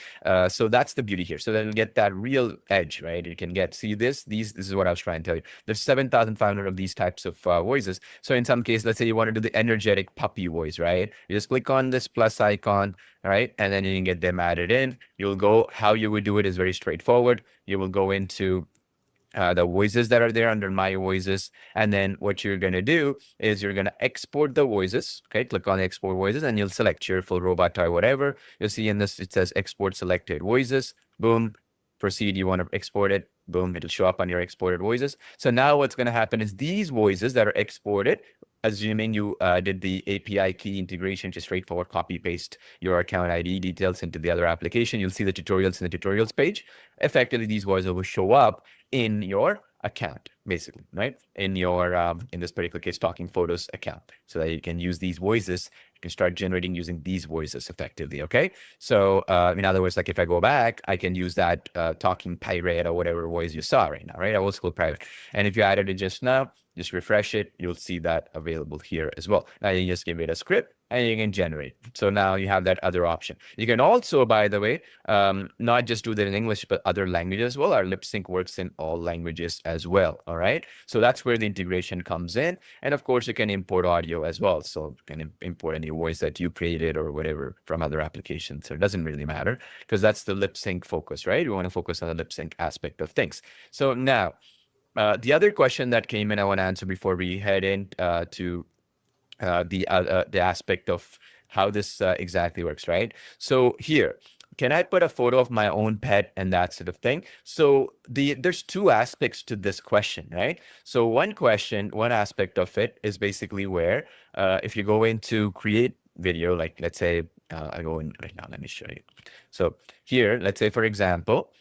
So that's the beauty here. So then you get that real edge, right? You can get, see this is what I was trying to tell you. There's 7,500 of these types of voices. So in some case, let's say you want to do the energetic puppy voice, right? You just click on this plus icon, right? And then you can get them added in. You'll go, how you would do it is very straightforward. You will go into the voices that are there under my voices. And then what you're going to do is you're going to export the voices. Okay. Click on export voices and you'll select cheerful robot or whatever. You'll see in this, it says export selected voices. Boom. Proceed. You want to export it. Boom. It'll show up on your exported voices. So now what's going to happen is these voices that are exported, assuming you did the API key integration, just straightforward copy paste your account ID details into the other application. You'll see the tutorials in the tutorials page. Effectively, these voices will show up in your account, basically, right? In your, in this particular case, Talking Photos account, so that you can use these voices. You can start generating using these voices effectively, okay? So in other words, like if I go back, I can use that Talking Pirate or whatever voice you saw right now, right? Old school pirate. And if you added it just now, just refresh it, you'll see that available here as well. Now you just give it a script and you can generate. So now you have that other option. You can also, by the way, not just do that in English, but other languages as well. Our lip sync works in all languages as well. All right. So that's where the integration comes in. And of course, you can import audio as well. So you can import any voice that you created or whatever from other applications. So it doesn't really matter because that's the lip sync focus, right? We want to focus on the lip sync aspect of things. So now, the other question that came in, I want to answer before we head in to the aspect of how this exactly works, right? So here, can I put a photo of my own pet and that sort of thing? So there's two aspects to this question, right? So one aspect of it is basically where if you go into create video, like let's say I go in right now, let me show you. So here, let's say for example,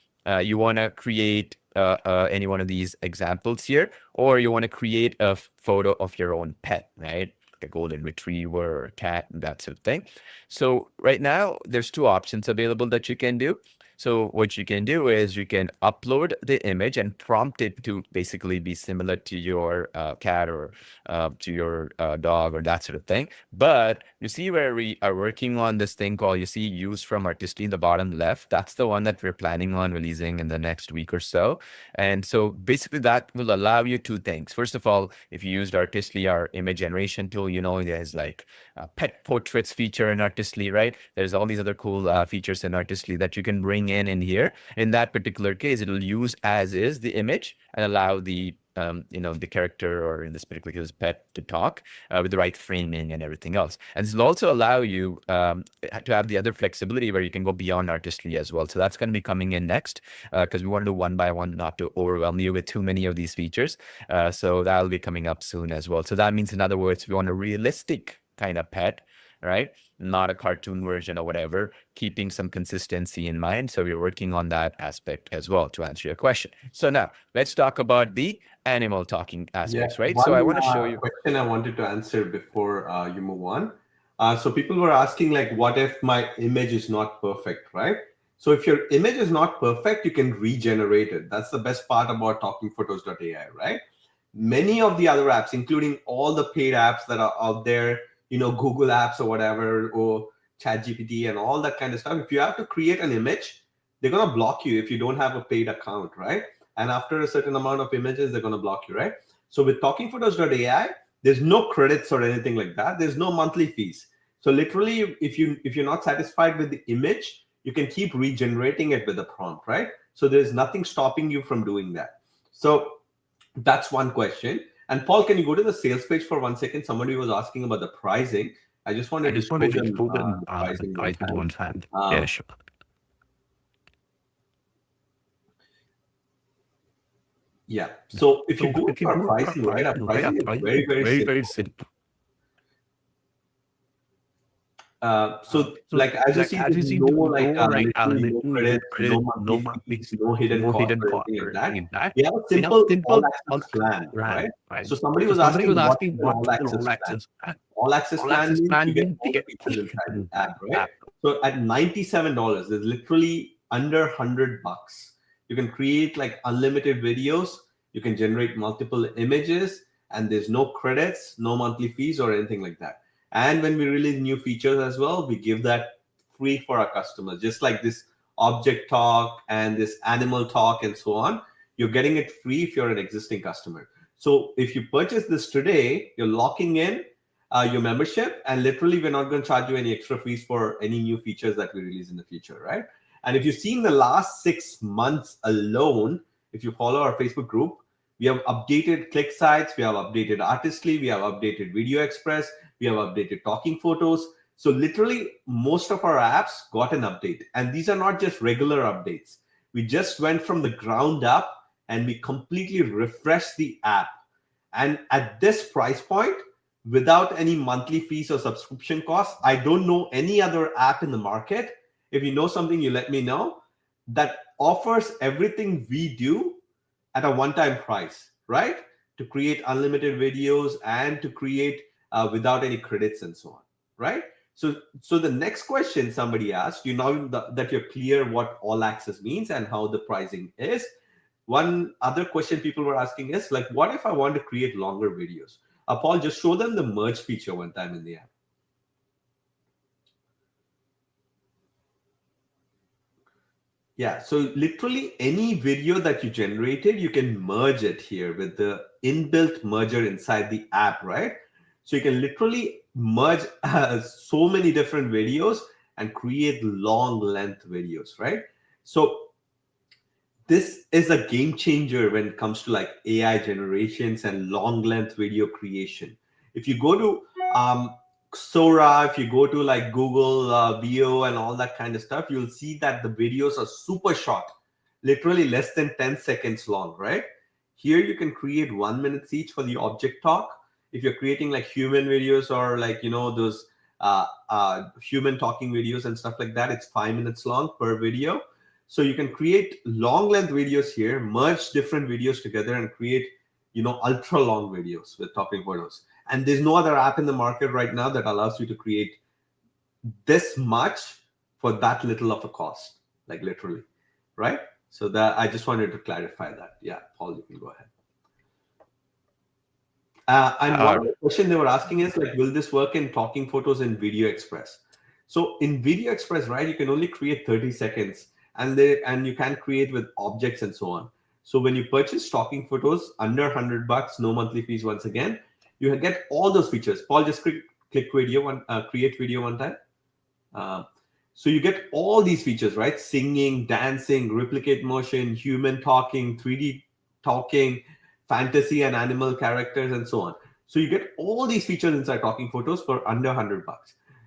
you want to create any one of these examples here, or you want to create a photo of your own pet, right? Like a golden retriever or a cat, that sort of thing. So right now, there's two options available that you can do. So what you can do is you can upload the image and prompt it to basically be similar to your cat or to your dog or that sort of thing. But you see where we are working on this thing called, you see, use from Artistly in the bottom left. That's the one that we're planning on releasing in the next week or so. And so basically that will allow you two things. First of all, if you used Artistly, our image generation tool, you know, there's like a pet portraits feature in Artistly, right? There's all these other cool features in Artistly that you can bring in here. In that particular case, it'll use as is the image and allow the you know, the character, or in this particular case, pet, to talk with the right framing and everything else. And this will also allow you to have the other flexibility where you can go beyond Artistly as well. So that's going to be coming in next because we want to do one by one, not to overwhelm you with too many of these features. So that'll be coming up soon as well. So that means, in other words, we want a realistic kind of pet, right? Not a cartoon version or whatever, keeping some consistency in mind. So we're working on that aspect as well to answer your question. So now let's talk about the animal talking aspects, right? So I want to show you question I wanted to answer before you move on. So people were asking, like, what if my image is not perfect, right? So if your image is not perfect, you can regenerate it. That's the best part about talkingphotos.ai, right? Many of the other apps, including all the paid apps that are out there, you know, Google apps or whatever, or ChatGPT and all that kind of stuff. If you have to create an image, they're going to block you if you don't have a paid account, right? And after a certain amount of images, they're going to block you, right? So with talkingphotos.ai, there's no credits or anything like that. There's no monthly fees. So literally, if you're not satisfied with the image, you can keep regenerating it with a prompt, right? So there's nothing stopping you from doing that. So that's one question. And Paul, can you go to the sales page for 1 second? Somebody was asking about the pricing. I just wanted to show them the pricing one time. Yeah, sure. Yeah. So if you go to our pricing, right, our pricing is very, very simple. So like as you see, there's no like literally no credits, no monthly fees, no hidden costs or anything like that. We have a simple all access plan, right? So somebody was asking what is an all access plan? All access plan means you get all the features inside the app, right? So at $97, there's literally under $100. You can create like unlimited videos, you can generate multiple images, and there's no credits, no monthly fees or anything like that. And when we release new features as well, we give that free for our customers, just like this object talk and this animal talk and so on. You're getting it free if you're an existing customer. So if you purchase this today, you're locking in your membership, and literally we're not going to charge you any extra fees for any new features that we release in the future, right? And if you've seen the last 6 months alone, if you follow our Facebook group, we have updated click sites, we have updated Artistly, we have updated Video Express, we have updated Talking Photos. So literally most of our apps got an update. And these are not just regular updates. We just went from the ground up and we completely refreshed the app. And at this price point, without any monthly fees or subscription costs, I don't know any other app in the market. If you know something, you let me know, that offers everything we do at a one-time price, right? To create unlimited videos and to create without any credits and so on, right? So the next question somebody asked, you know that you're clear what all access means and how the pricing is. One other question people were asking is like, what if I want to create longer videos? Paul, just show them the merge feature one time in the app. Yeah, so literally any video that you generated, you can merge it here with the inbuilt merger inside the app, right? So you can literally merge so many different videos and create long length videos, right? So this is a game changer when it comes to like AI generations and long length video creation. If you go to Sora, if you go to like Google VO and all that kind of stuff, you'll see that the videos are super short, literally less than 10 seconds long, right? Here you can create 1 minute each for the object talk. If you're creating like human videos or like, you know, those human talking videos and stuff like that, it's 5 minutes long per video. So you can create long length videos here, merge different videos together and create, you know, ultra long videos with Talking Photos. And there's no other app in the market right now that allows you to create this much for that little of a cost, like literally, right? So that I just wanted to clarify that. Yeah, Paul, you can go ahead. And one other question they were asking is like, will this work in Talking Photos in Video Express? So in Video Express, right, you can only create 30 seconds and you can create with objects and so on. So when you purchase Talking Photos under $100, no monthly fees once again, you get all those features. Paul, just click video one, create video one time. So you get all these features, right? Singing, dancing, replicate motion, human talking, 3D talking, fantasy and animal characters, and so on. So you get all these features inside Talking Photos for under $100.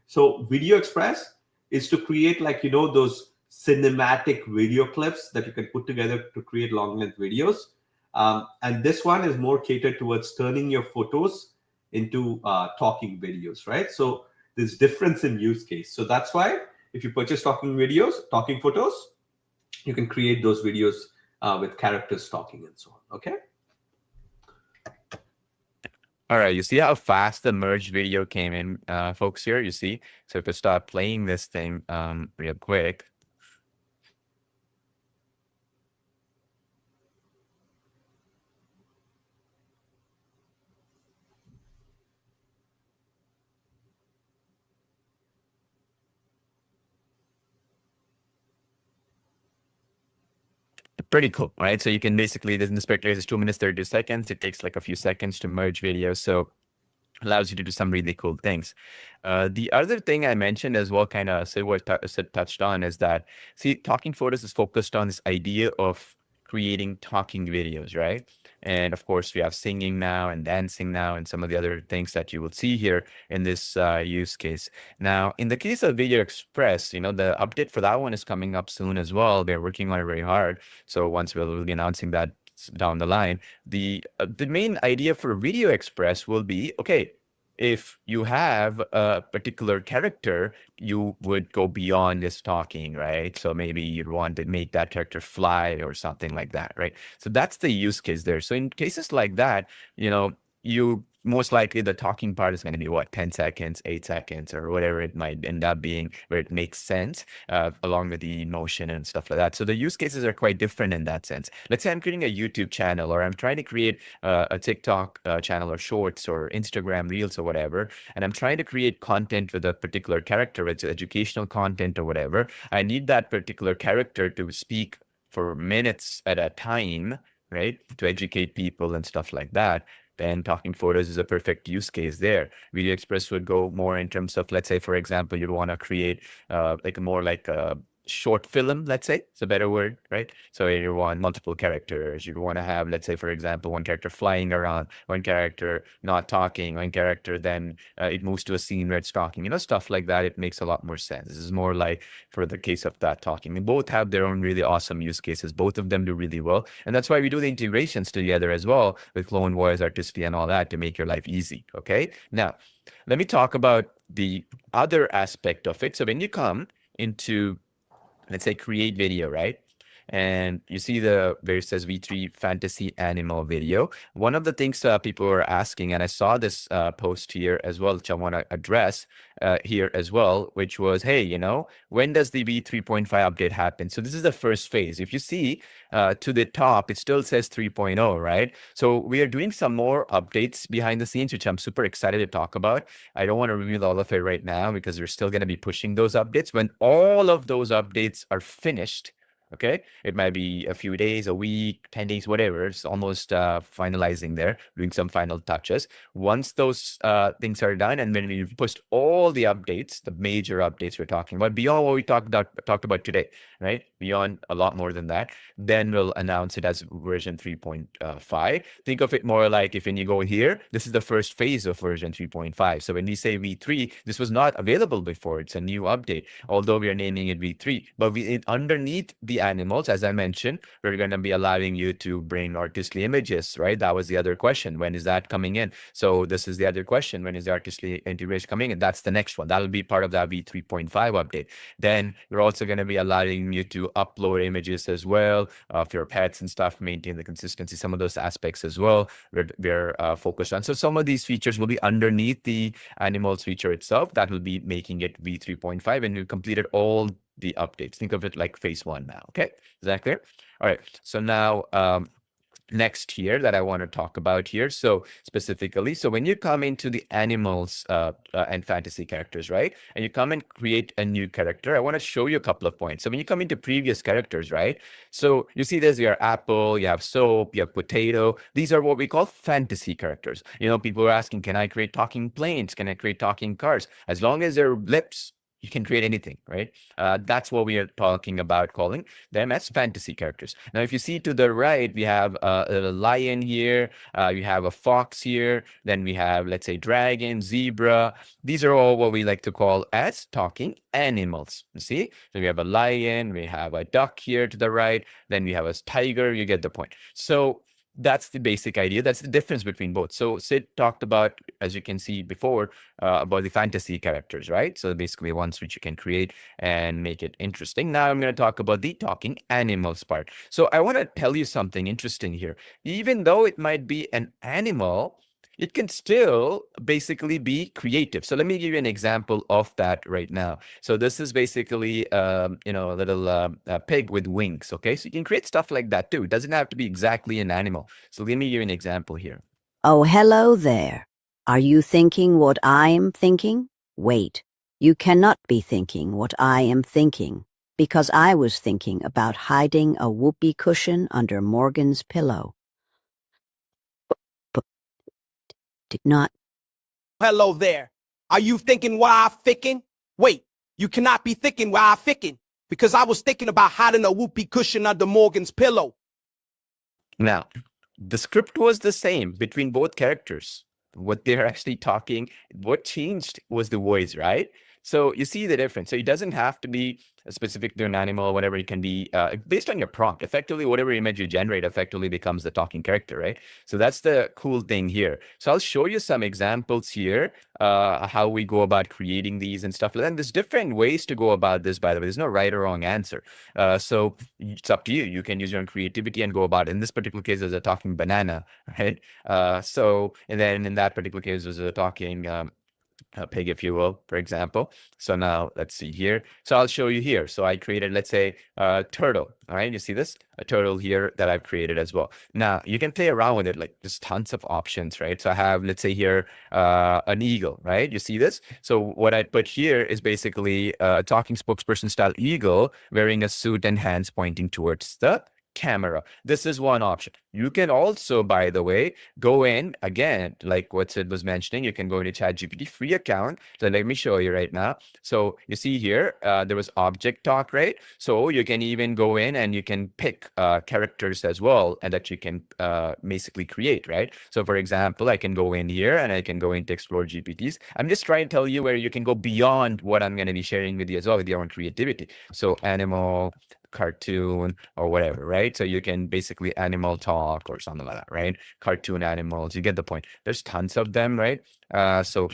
So Video Express is to create like, you know, those cinematic video clips that you can put together to create long length videos. And this one is more catered towards turning your photos into talking videos, right? So there's difference in use case. So that's why if you purchase Talking Photos, you can create those videos with characters talking and so on, okay? All right, you see how fast the merged video came in, folks, here, you see? So if I start playing this thing real quick. Pretty cool, right? So you can basically, in this particular case, it's 2 minutes, 30 seconds. It takes like a few seconds to merge videos. So allows you to do some really cool things. The other thing I mentioned as well, kind of Sid touched on, is that, see, Talking Photos is focused on this idea of creating talking videos, right? And of course, we have singing now and dancing now and some of the other things that you will see here in this use case. Now, in the case of Video Express, you know, the update for that one is coming up soon as well. They're working on it very hard. So once we'll be announcing that down the line, the main idea for Video Express will be, okay, if you have a particular character, you would go beyond just talking, right? So maybe you'd want to make that character fly or something like that, right? So that's the use case there. So in cases like that, you know, you most likely the talking part is going to be what, 10 seconds, 8 seconds, or whatever it might end up being, where it makes sense along with the emotion and stuff like that. So the use cases are quite different in that sense. Let's say I'm creating a YouTube channel, or I'm trying to create a TikTok channel, or shorts, or Instagram reels, or whatever, and I'm trying to create content with a particular character, it's educational content or whatever. I need that particular character to speak for minutes at a time, right, to educate people and stuff like that. Then talking photos is a perfect use case there. Video Express would go more in terms of, let's say, for example, you'd want to create like a short film, let's say, it's a better word, right? So you want multiple characters. You want to have, let's say, for example, one character flying around, one character not talking, one character, then it moves to a scene where it's talking, you know, stuff like that. It makes a lot more sense. This is more like for the case of that talking. They both have their own really awesome use cases. Both of them do really well. And that's why we do the integrations together as well with Clone Voice, Artistry, and all that to make your life easy. Okay. Now, let me talk about the other aspect of it. So when you come into, let's say, create video, right? And you see where it says V3 fantasy animal video. One of the things people were asking, and I saw this post here as well, which I want to address here as well, which was, hey, you know, when does the V3.5 update happen? So this is the first phase. If you see to the top, it still says 3.0, right? So we are doing some more updates behind the scenes, which I'm super excited to talk about. I don't want to reveal all of it right now because we're still going to be pushing those updates. When all of those updates are finished, okay, it might be a few days, a week, 10 days, whatever. It's almost finalizing there, doing some final touches. Once those things are done, and when we've pushed all the updates, the major updates we're talking about, beyond what we talked about today, right? Beyond a lot more than that, then we'll announce it as version 3.5. Think of it more like if when you go here, this is the first phase of version 3.5. So when we say V3, this was not available before. It's a new update, although we are naming it V3. But underneath the animals, as I mentioned, we're going to be allowing you to bring artistly images, right? That was the other question. When is that coming in? So this is the other question. When is the artistly integration coming in? That's the next one. That'll be part of that V3.5 update. Then we're also going to be allowing you to upload images as well of your pets and stuff, maintain the consistency, some of those aspects as well we're focused on. So some of these features will be underneath the animals feature itself. That will be making it V3.5, and we've completed all the updates. Think of it like phase 1 now. Okay, is that clear? All right. So now next here that I want to talk about here. So specifically, so when you come into the animals and fantasy characters, right? And you come and create a new character, I want to show you a couple of points. So when you come into previous characters, right? So you see there's your apple, you have soap, you have potato. These are what we call fantasy characters. You know, people are asking, can I create talking planes? Can I create talking cars? As long as they're lips, you can create anything, right? That's what we are talking about, calling them as fantasy characters. Now, if you see to the right, we have a lion here, you have a fox here, then we have, let's say, dragon, zebra. These are all what we like to call as talking animals. You see? So we have a lion, we have a duck here to the right, then we have a tiger. You get the point. So that's the basic idea. That's the difference between both. So Sid talked about, as you can see before, about the fantasy characters, right? So basically ones which you can create and make it interesting. Now I'm going to talk about the talking animals part. So I want to tell you something interesting here. Even though it might be an animal, it can still basically be creative. So let me give you an example of that right now. So this is basically, you know, a little pig with wings. Okay, so you can create stuff like that too. It doesn't have to be exactly an animal. So let me give you an example here. Oh, hello there. Are you thinking what I am thinking? Wait, you cannot be thinking what I am thinking, because I was thinking about hiding a whoopee cushion under Morgan's pillow. Did not. Hello there. Are you thinking why I'm thinking? Wait, you cannot be thinking why I'm thinking, because I was thinking about hiding a whoopee cushion under Morgan's pillow. Now, the script was the same between both characters. What they're actually talking, what changed was the voice, right? So you see the difference. So it doesn't have to be specific to an animal or whatever. It can be based on your prompt. Effectively, whatever image you generate effectively becomes the talking character, right? So that's the cool thing here. So I'll show you some examples here, how we go about creating these and stuff. And there's different ways to go about this, by the way. There's no right or wrong answer. So it's up to you. You can use your own creativity and go about it. In this particular case, there's a talking banana, right? And then in that particular case, there's a talking pig, if you will, for example. So now let's see here. So I'll show you here. So I created, let's say, a turtle. All right, you see this? A turtle here that I've created as well. Now you can play around with it. Like there's tons of options, right? So I have, let's say here, an eagle, right? You see this? So what I put here is basically a talking spokesperson style eagle wearing a suit and hands pointing towards the camera. This is one option. You can also, by the way, go in again, like what Sid was mentioning, you can go into ChatGPT free account. So let me show you right now. So you see here, there was object talk, right? So you can even go in and you can pick characters as well, and that you can basically create, right? So for example, I can go in here and I can go into explore GPTs. I'm just trying to tell you where you can go beyond what I'm going to be sharing with you as well with your own creativity. So animal, cartoon, or whatever, right? So you can basically animal talk or something like that, right? Cartoon animals, you get the point. There's tons of them, right? So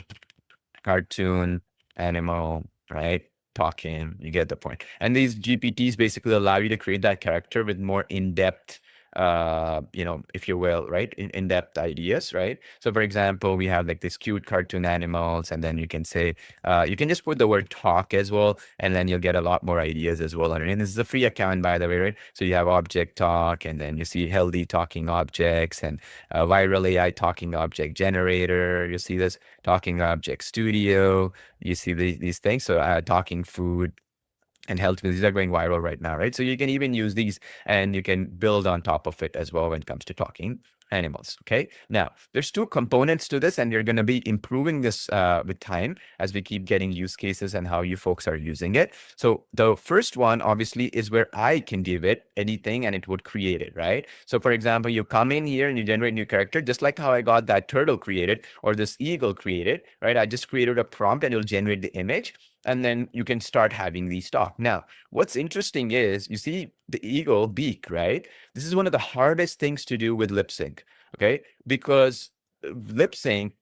cartoon, animal, right? Talking, you get the point. And these GPTs basically allow you to create that character with more in-depth if you will, right? In-depth ideas, right? So for example, we have like these cute cartoon animals, and then you can say, you can just put the word talk as well, and then you'll get a lot more ideas as well. And this is a free account, by the way, right? So you have object talk, and then you see healthy talking objects, and viral AI talking object generator. You see this talking object studio. You see these things. So talking food and health, these are going viral right now, right? So you can even use these and you can build on top of it as well when it comes to talking animals. Okay, now there's two components to this, and you're going to be improving this with time as we keep getting use cases and how you folks are using it. So the first one obviously is where I can give it anything and it would create it, right? So for example, you come in here and you generate new character, just like how I got that turtle created or this eagle created, right? I just created a prompt and it'll generate the image, and then you can start having these talk. Now, what's interesting is you see the eagle beak, right? This is one of the hardest things to do with lip sync, okay? Because lip sync,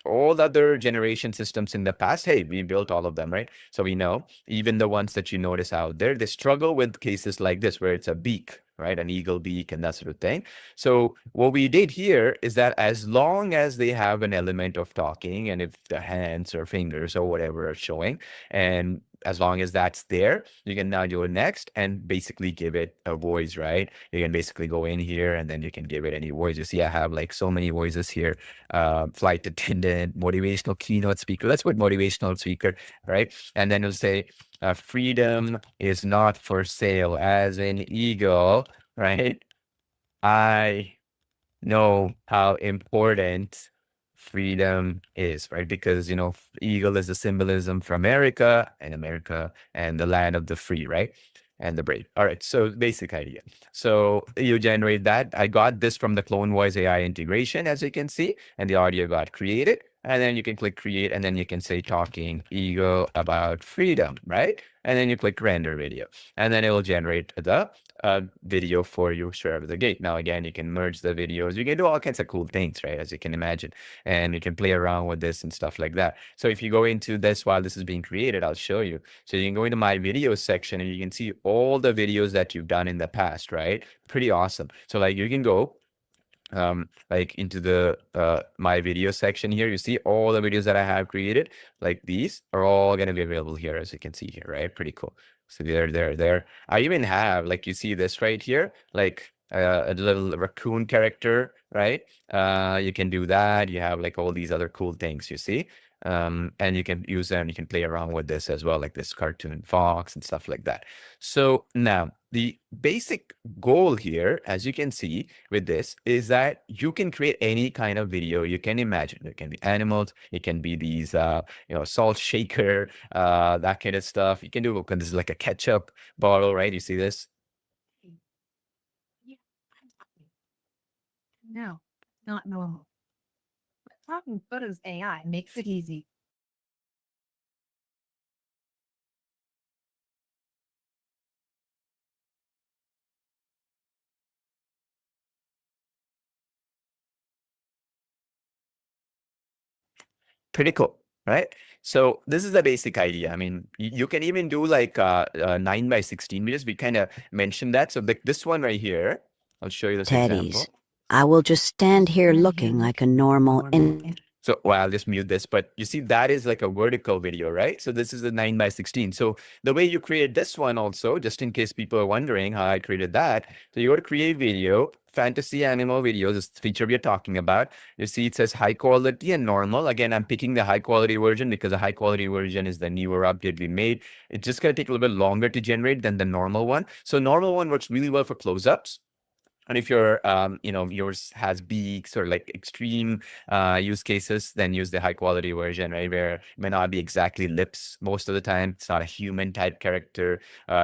all the other generation systems in the past, hey, we built all of them, right? So we know even the ones that you notice out there, they struggle with cases like this where it's a beak, right? An eagle beak and that sort of thing. So what we did here is that as long as they have an element of talking, and if the hands or fingers or whatever are showing, and as long as that's there, you can now do it next and basically give it a voice, right? You can basically go in here and then you can give it any voice. You see, I have like so many voices here. Flight attendant, motivational keynote speaker. Let's put motivational speaker, right? And then you'll say, freedom is not for sale, as in eagle, right? I know how important freedom is, right? Because, eagle is a symbolism for America and the land of the free, right? And the brave. All right. So basic idea. So you generate that. I got this from the Clone Voice AI integration, as you can see, and the audio got created. And then you can click create, and then you can say talking eagle about freedom, right? And then you click render video, and then it will generate the video for you straight out of the gate. Now, again, you can merge the videos. You can do all kinds of cool things, right? As you can imagine, and you can play around with this and stuff like that. So if you go into this while this is being created, I'll show you. So you can go into my videos section and you can see all the videos that you've done in the past, right? Pretty awesome. So like you can go like into the my video section here. You see all the videos that I have created, like these are all going to be available here, as you can see here, right? Pretty cool. So there. I even have, like, you see this right here, like a little raccoon character, right? You can do that. You have like all these other cool things, you see. And you can use them, you can play around with this as well, like this cartoon fox and stuff like that. So now the basic goal here, as you can see with this, is that you can create any kind of video you can imagine. It can be animals, it can be these salt shaker, that kind of stuff. You can do, because this is like a ketchup bottle, right? You see this? No, not normal. Talking photos AI makes it easy. Pretty cool, right? So this is the basic idea. I mean, you can even do like 9 by 16 meters. We kind of mentioned that. So this one right here, I'll show you this example. Teddy's. I will just stand here looking like a normal So well, I'll just mute this, but you see that is like a vertical video, right? So this is a 9 by 16. So the way you create this one also, just in case people are wondering how I created that. So you go to create video, fantasy animal videos is the feature we're talking about. You see it says high quality and normal. Again, I'm picking the high quality version because the high quality version is the newer update we made. It's just gonna take a little bit longer to generate than the normal one. So normal one works really well for close-ups. And if your, yours has beaks or like extreme use cases, then use the high quality version, right? Where it may not be exactly lips most of the time. It's not a human type character.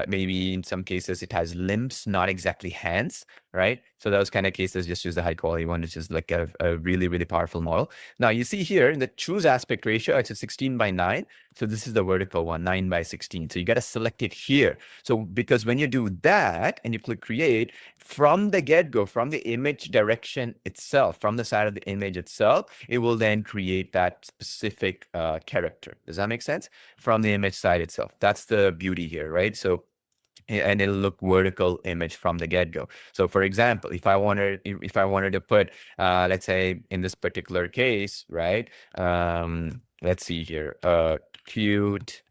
Maybe in some cases it has limbs, not exactly hands, right? So those kind of cases, just use the high quality one, which is like a really, really powerful model. Now you see here in the choose aspect ratio, it's a 16:9. So this is the vertical one, 9:16. So you got to select it here. So because when you do that and you click create, from the get-go, from the image direction itself, from the side of the image itself, it will then create that specific character. Does that make sense? From the image side itself. That's the beauty here, right? So and it'll look vertical image from the get-go. So for example, if I wanted to put let's say in this particular case, right? Let's see here, cute,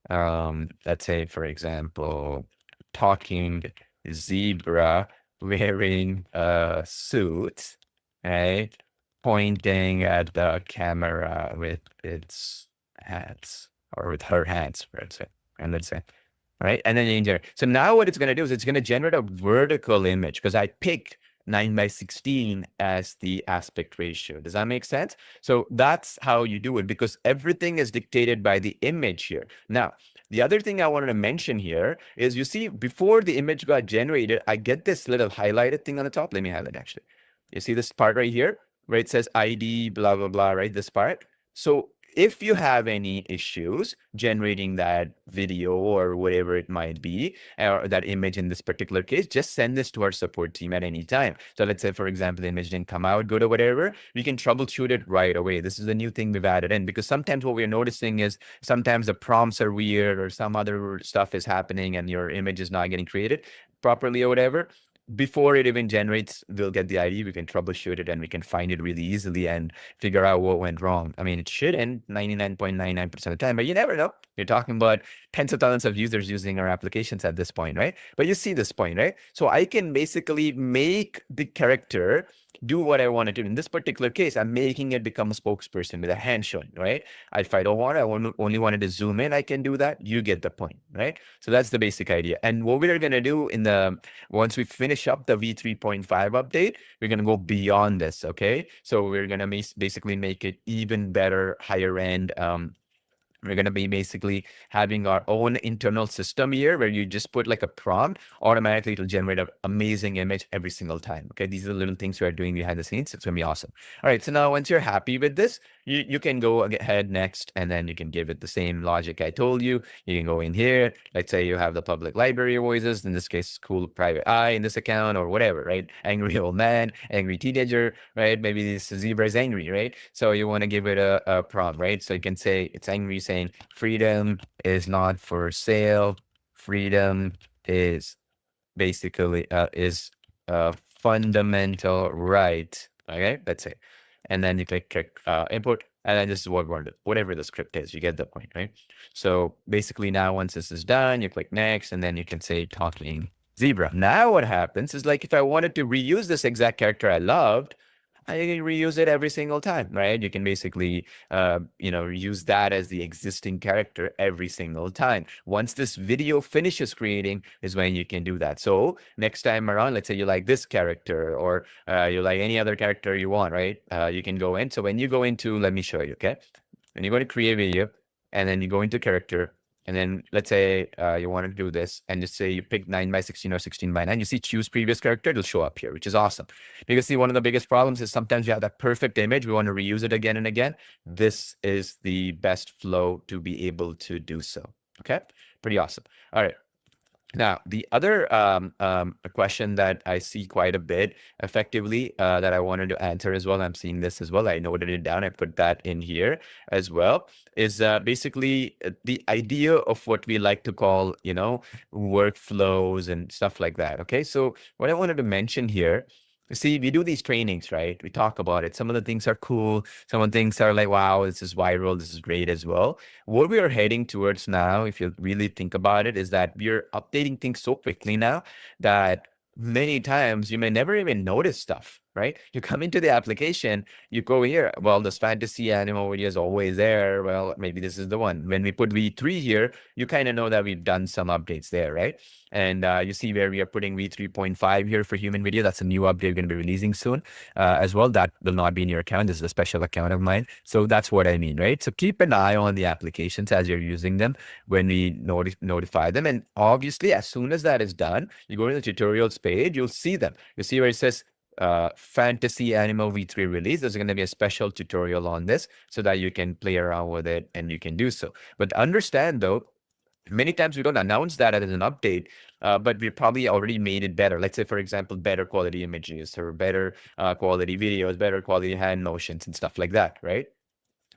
let's say for example, talking zebra wearing a suit, right? Pointing at the camera with its hands or with her hands, let's say, and let's say, right? And then you enter. So now what it's going to do is it's going to generate a vertical image because I picked 9:16 as the aspect ratio. Does that make sense? So that's how you do it because everything is dictated by the image here. Now, the other thing I wanted to mention here is you see before the image got generated, I get this little highlighted thing on the top. Let me highlight actually. You see this part right here where it says ID, blah, blah, blah, right? This part. So if you have any issues generating that video or whatever it might be, or that image in this particular case, just send this to our support team at any time. So let's say, for example, the image didn't come out good or whatever, we can troubleshoot it right away. This is a new thing we've added in because sometimes what we're noticing is sometimes the prompts are weird or some other stuff is happening and your image is not getting created properly or whatever. Before it even generates, we'll get the ID, we can troubleshoot it and we can find it really easily and figure out what went wrong. I mean, it should end 99.99% of the time, but you never know. You're talking about tens of thousands of users using our applications at this point, right? But you see this point, right? So I can basically make the character do what I want to do. In this particular case, I'm making it become a spokesperson with a hand showing, right? If I don't want, I only wanted to zoom in, I can do that. You get the point, right? So that's the basic idea. And what we're going to do once we finish up the V3.5 update, we're going to go beyond this, okay? So we're going to basically make it even better, higher end, we're going to be basically having our own internal system here where you just put like a prompt, automatically it'll generate an amazing image every single time. Okay, these are the little things we are doing behind the scenes. It's going to be awesome. All right, so now once you're happy with this, you can go ahead next and then you can give it the same logic I told you. You can go in here. Let's say you have the public library voices, in this case, cool private eye in this account or whatever, right? Angry old man, angry teenager, right? Maybe this zebra is angry, right? So you want to give it a prompt, right? So you can say it's angry, saying freedom is not for sale. Freedom is basically is a fundamental right. Okay, that's it. And then you click import, and then this is whatever the script is. You get the point, right? So basically now once this is done, you click next, and then you can say talking zebra. Now what happens is like if I wanted to reuse this exact character I loved, I can reuse it every single time, right? You can basically, use that as the existing character every single time. Once this video finishes creating is when you can do that. So next time around, let's say you like this character or you like any other character you want, right? You can go in. So when you go into, let me show you, okay? When you go to create video and then you go into character, And then let's say you want to do this and just say you pick 9 by 16 or 16 by 9. You see choose previous character, it'll show up here, which is awesome. Because see, one of the biggest problems is sometimes we have that perfect image. We want to reuse it again and again. This is the best flow to be able to do so. Okay, pretty awesome. All right. Now, the other question that I see quite a bit effectively that I wanted to answer as well, I'm seeing this as well. I noted it down. I put that in here as well, is basically the idea of what we like to call, workflows and stuff like that. Okay, so what I wanted to mention here, see, we do these trainings, right? We talk about it. Some of the things are cool. Some of the things are like, wow, this is viral. This is great as well. What we are heading towards now, if you really think about it, is that we're updating things so quickly now that many times you may never even notice stuff, right? You come into the application, you go here, well, this fantasy animal video is always there. Well, maybe this is the one. When we put V3 here, you kind of know that we've done some updates there, right? And you see where we are putting V3.5 here for human video. That's a new update we're going to be releasing soon as well. That will not be in your account. This is a special account of mine. So that's what I mean, right? So keep an eye on the applications as you're using them when we notify them. And obviously, as soon as that is done, you go to the tutorials page, you'll see them. You see where it says fantasy animal V3 release. There's going to be a special tutorial on this so that you can play around with it and you can do so. But understand though, many times we don't announce that as an update, but we probably already made it better. Let's say, for example, better quality images or better quality videos, better quality hand motions and stuff like that, right?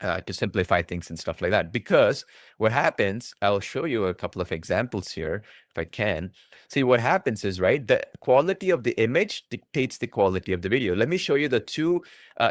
To simplify things and stuff like that. Because what happens, I'll show you a couple of examples here, if I can. See, what happens is, right, the quality of the image dictates the quality of the video. Let me show you the two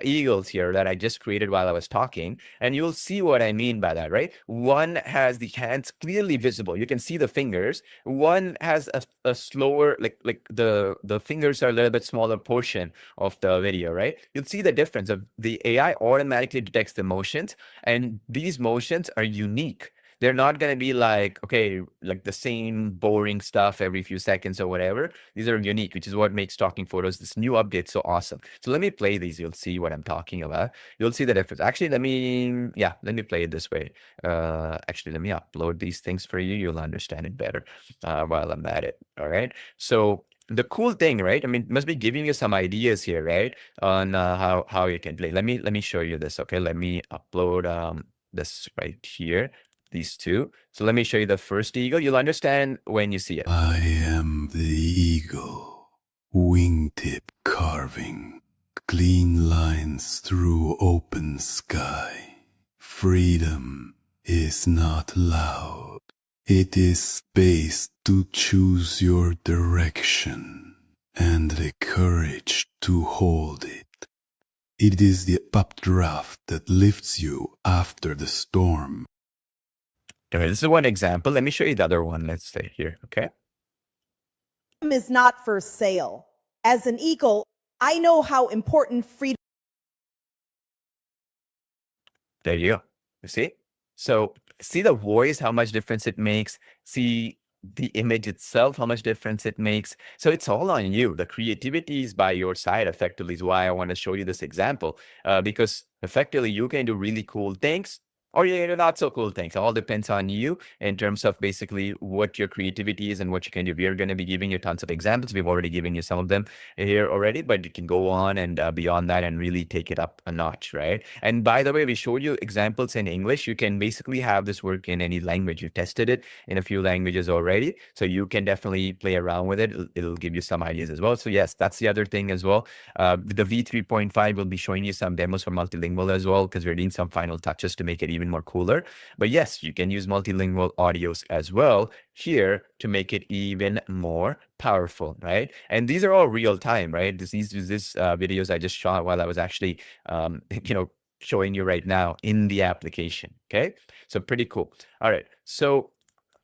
eagles here that I just created while I was talking, and you'll see what I mean by that, right? One has the hands clearly visible. You can see the fingers. One has a slower, like the fingers are a little bit smaller portion of the video, right? You'll see the difference of the AI automatically detects the motions, and these motions are unique. They're not going to be like, okay, like the same boring stuff every few seconds or whatever. These are unique, which is what makes Talking Photos, this new update, so awesome. So let me play these. You'll see what I'm talking about. You'll see the difference. Actually, let me play it this way. Actually, let me upload these things for you. You'll understand it better while I'm at it. All right. So the cool thing, right? I mean, it must be giving you some ideas here, right? On how you can play. Let me show you this. Okay. Let me upload this right here. These two. So let me show you the first eagle. You'll understand when you see it. I am the eagle, wingtip carving, clean lines through open sky. Freedom is not loud. It is space to choose your direction and the courage to hold it. It is the updraft that lifts you after the storm. Okay, this is one example. Let me show you the other one. Let's say here, okay? Is not for sale. As an eagle, I know how important freedom. There you go. You see? So see the voice, how much difference it makes. See the image itself, how much difference it makes. So it's all on you. The creativity is by your side, effectively, is why I want to show you this example. Because effectively, you can do really cool things, or you do not so cool things. It all depends on you in terms of basically what your creativity is and what you can do. We are going to be giving you tons of examples. We've already given you some of them here already, but you can go on and beyond that and really take it up a notch, right? And by the way, we showed you examples in English. You can basically have this work in any language. You tested it in a few languages already, so you can definitely play around with it. It'll give you some ideas as well. So yes, that's the other thing as well. The V3.5 will be showing you some demos for multilingual as well, because we're doing some final touches to make it even more cooler. But yes, you can use multilingual audios as well here to make it even more powerful, right? And these are all real time, right? These videos I just shot while I was actually, showing you right now in the application. Okay, so pretty cool. All right, so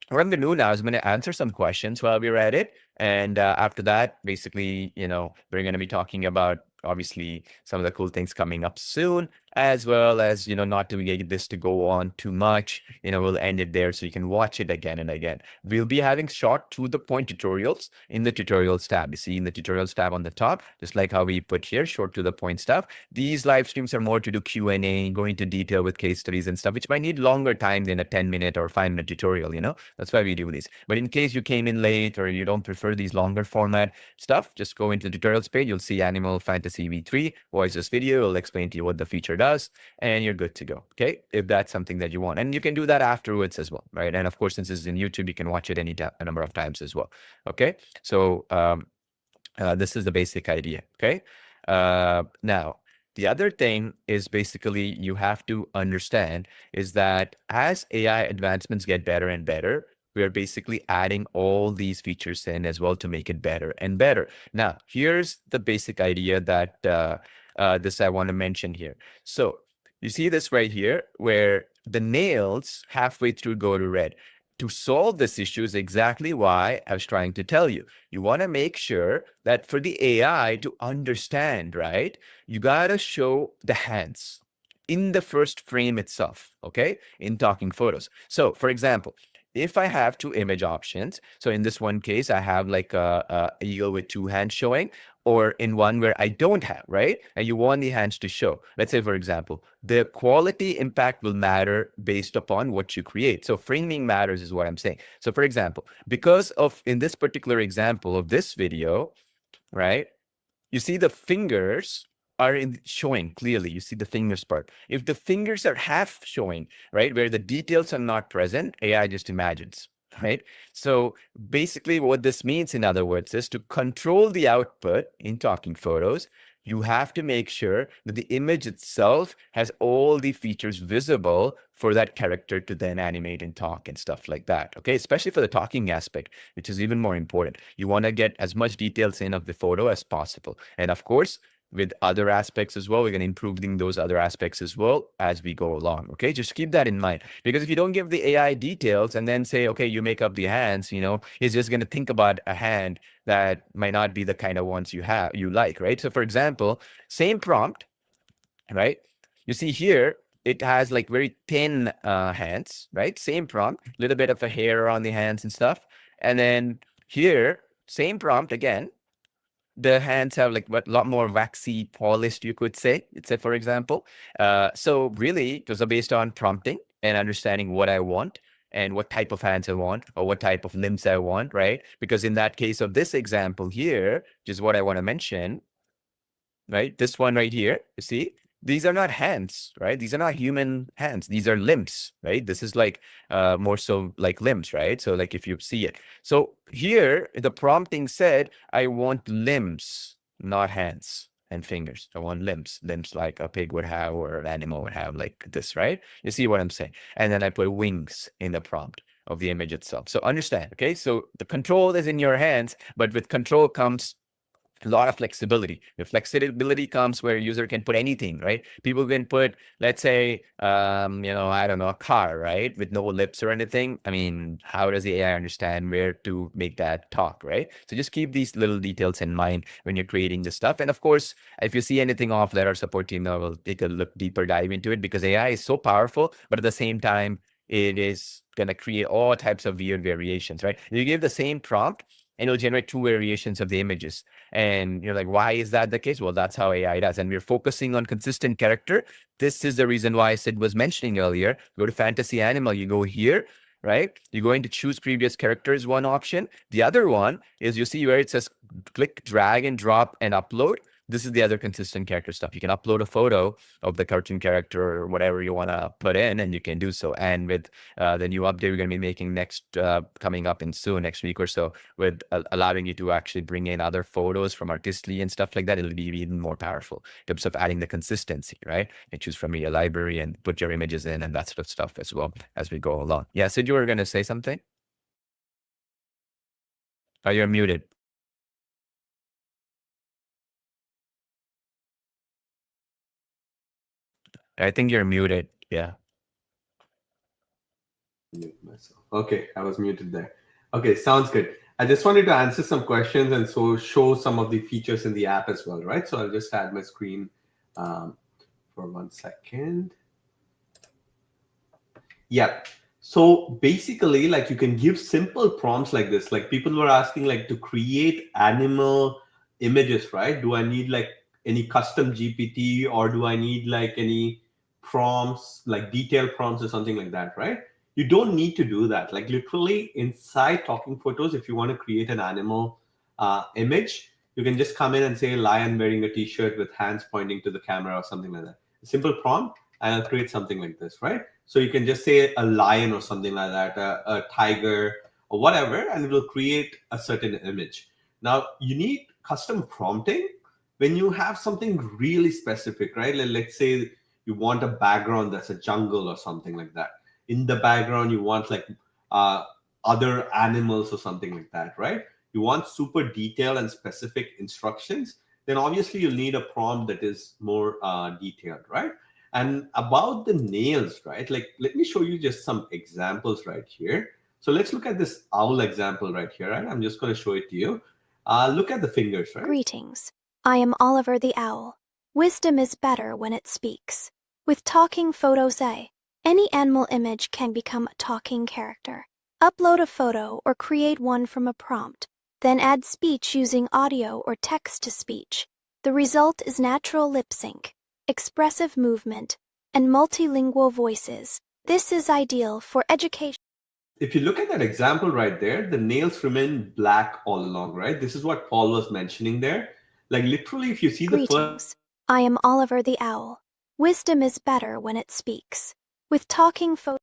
what I'm going to do now is I'm going to answer some questions while we're at it. And after that, basically, we're going to be talking about obviously some of the cool things coming up soon. as well as, not to get this to go on too much. We'll end it there so you can watch it again and again. We'll be having short to the point tutorials in the tutorials tab. You see in the tutorials tab on the top, just like how we put here, short to the point stuff. These live streams are more to do Q&A, go into detail with case studies and stuff, which might need longer time than a 10-minute or 5-minute tutorial, That's why we do these. But in case you came in late or you don't prefer these longer format stuff, just go into the tutorials page. You'll see Animal Fantasy V3, watch this video. It'll explain to you what the feature does, and you're good to go, okay? If that's something that you want. And you can do that afterwards as well, right? And of course, since this is in YouTube, you can watch it a number of times as well, okay? So this is the basic idea, okay? Now, the other thing is basically you have to understand is that as AI advancements get better and better, we are basically adding all these features in as well to make it better and better. Now, here's the basic idea that this I want to mention here. So you see this right here where the nails halfway through go to red. To solve this issue is exactly why I was trying to tell you. You want to make sure that for the AI to understand, right, you got to show the hands in the first frame itself, okay, in talking photos. So, for example, if I have two image options, so in this one case, I have like a eagle with two hands showing, or in one where I don't have, right? And you want the hands to show. Let's say, for example, the quality impact will matter based upon what you create. So framing matters is what I'm saying. So for example, because of, in this particular example of this video, right, you see the fingers are showing clearly. You see the fingers part. If the fingers are half showing, right, where the details are not present, AI just imagines, right? So basically what this means, in other words, is to control the output in talking photos, you have to make sure that the image itself has all the features visible for that character to then animate and talk and stuff like that. Okay, especially for the talking aspect, which is even more important. You want to get as much details in of the photo as possible. And of course, with other aspects as well, we're going to improving those other aspects as well as we go along. Okay, just keep that in mind, because if you don't give the AI details and then say, okay, you make up the hands, it's just going to think about a hand that might not be the kind of ones you like, right? So for example, same prompt, right? You see here, it has like very thin hands, right? Same prompt, little bit of a hair on the hands and stuff. And then here, same prompt again, the hands have like a lot more waxy polished, you could say, for example. So really, it was based on prompting and understanding what I want and what type of hands I want or what type of limbs I want, right? Because in that case of this example here, which is what I want to mention, right? This one right here, you see, these are not hands, right? These are not human hands. These are limbs, right? This is like more so like limbs, right? So like if you see it. So here, the prompting said, I want limbs, not hands and fingers. I want limbs like a pig would have or an animal would have, like this, right? You see what I'm saying? And then I put wings in the prompt of the image itself. So understand, okay? So the control is in your hands, but with control comes a lot of flexibility. The flexibility comes where a user can put anything, right? People can put, let's say, I don't know, a car, right? With no lips or anything. I mean, how does the AI understand where to make that talk, right? So just keep these little details in mind when you're creating this stuff. And of course, if you see anything off, let our support team know. We'll take a look deeper dive into it, because AI is so powerful, but at the same time, it is going to create all types of weird variations, right? You give the same prompt, and it'll generate two variations of the images. And you're like, why is that the case? Well, that's how AI does. And we're focusing on consistent character. This is the reason why Sid was mentioning earlier. Go to Fantasy Animal, you go here, right? You're going to choose previous characters, one option. The other one is, you see where it says click, drag and drop and upload. This is the other consistent character stuff. You can upload a photo of the cartoon character or whatever you want to put in, and you can do so. And with the new update we're going to be making coming up in soon, next week or so, with allowing you to actually bring in other photos from Artistly and stuff like that, it'll be even more powerful in terms of adding the consistency, right? And choose from your library and put your images in and that sort of stuff as well as we go along. Yeah, Sid, you were going to say something? Oh, you're muted. I think you're muted. Yeah. Mute myself. Okay, I was muted there. Okay, sounds good. I just wanted to answer some questions and so show some of the features in the app as well, right? So I'll just add my screen for 1 second. Yeah. So basically, like you can give simple prompts like this. Like people were asking, like to create animal images, right? Do I need like any custom GPT, or do I need like any prompts, like detailed prompts or something like that, right? You don't need to do that. Like literally inside Talking Photos, if you want to create an animal image, you can just come in and say lion wearing a t-shirt with hands pointing to the camera or something like that. A simple prompt, and I'll create something like this, right? So you can just say a lion or something like that, a tiger or whatever, and it will create a certain image. Now you need custom prompting when you have something really specific, right? Let's say you want a background that's a jungle or something like that. In the background, you want like uh, other animals or something like that, right? You want super detailed and specific instructions, then obviously you'll need a prompt that is more detailed, right? And about the nails, right? Like, let me show you just some examples right here. So let's look at this owl example right here, right? I'm just going to show it to you. Look at the fingers, right? Greetings. I am Oliver the Owl. Wisdom is better when it speaks. With Talking Photos A, any animal image can become a talking character. Upload a photo or create one from a prompt. Then add speech using audio or text to speech. The result is natural lip sync, expressive movement, and multilingual voices. This is ideal for education. If you look at that example right there, the nails remain black all along, right? This is what Paul was mentioning there. Like literally, if you see the first, Greetings. I am Oliver the Owl. Wisdom is better when it speaks. With Talking Photos,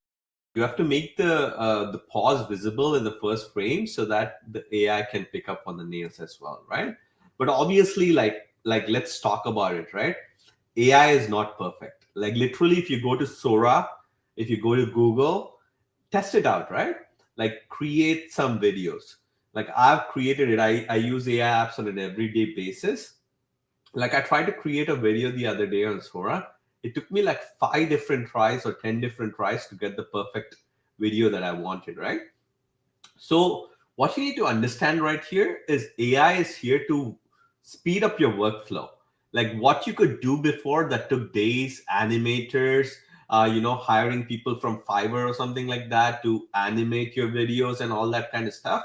you have to make the pause visible in the first frame so that the AI can pick up on the nails as well, right? But obviously, like let's talk about it, right? AI is not perfect. Like literally, if you go to Sora, if you go to Google, test it out, right? Like create some videos. Like I've created it. I use AI apps on an everyday basis. Like I tried to create a video the other day on Sora. It took me like 5 different tries or 10 different tries to get the perfect video that I wanted, right? So what you need to understand right here is AI is here to speed up your workflow. Like what you could do before that took days, animators, hiring people from Fiverr or something like that to animate your videos and all that kind of stuff.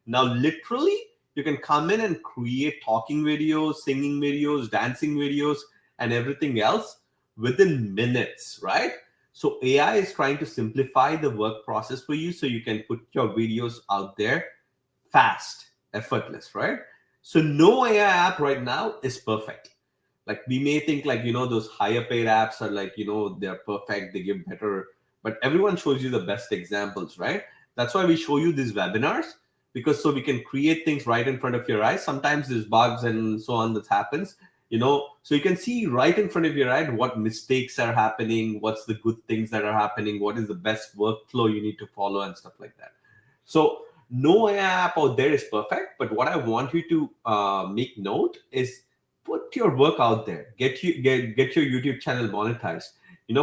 Now, literally, you can come in and create talking videos, singing videos, dancing videos, and everything else within minutes, right? So AI is trying to simplify the work process for you so you can put your videos out there fast, effortless, right? So no AI app right now is perfect. Like we may think like, those higher paid apps are like, they're perfect, they give better, but everyone shows you the best examples, right? That's why we show you these webinars, because so we can create things right in front of your eyes. Sometimes there's bugs and so on that happens, so you can see right in front of your eye what mistakes are happening, what's the good things that are happening, what is the best workflow you need to follow and stuff like that. So no AI app out there is perfect, but what I want you to make note is put your work out there. Get your YouTube channel monetized.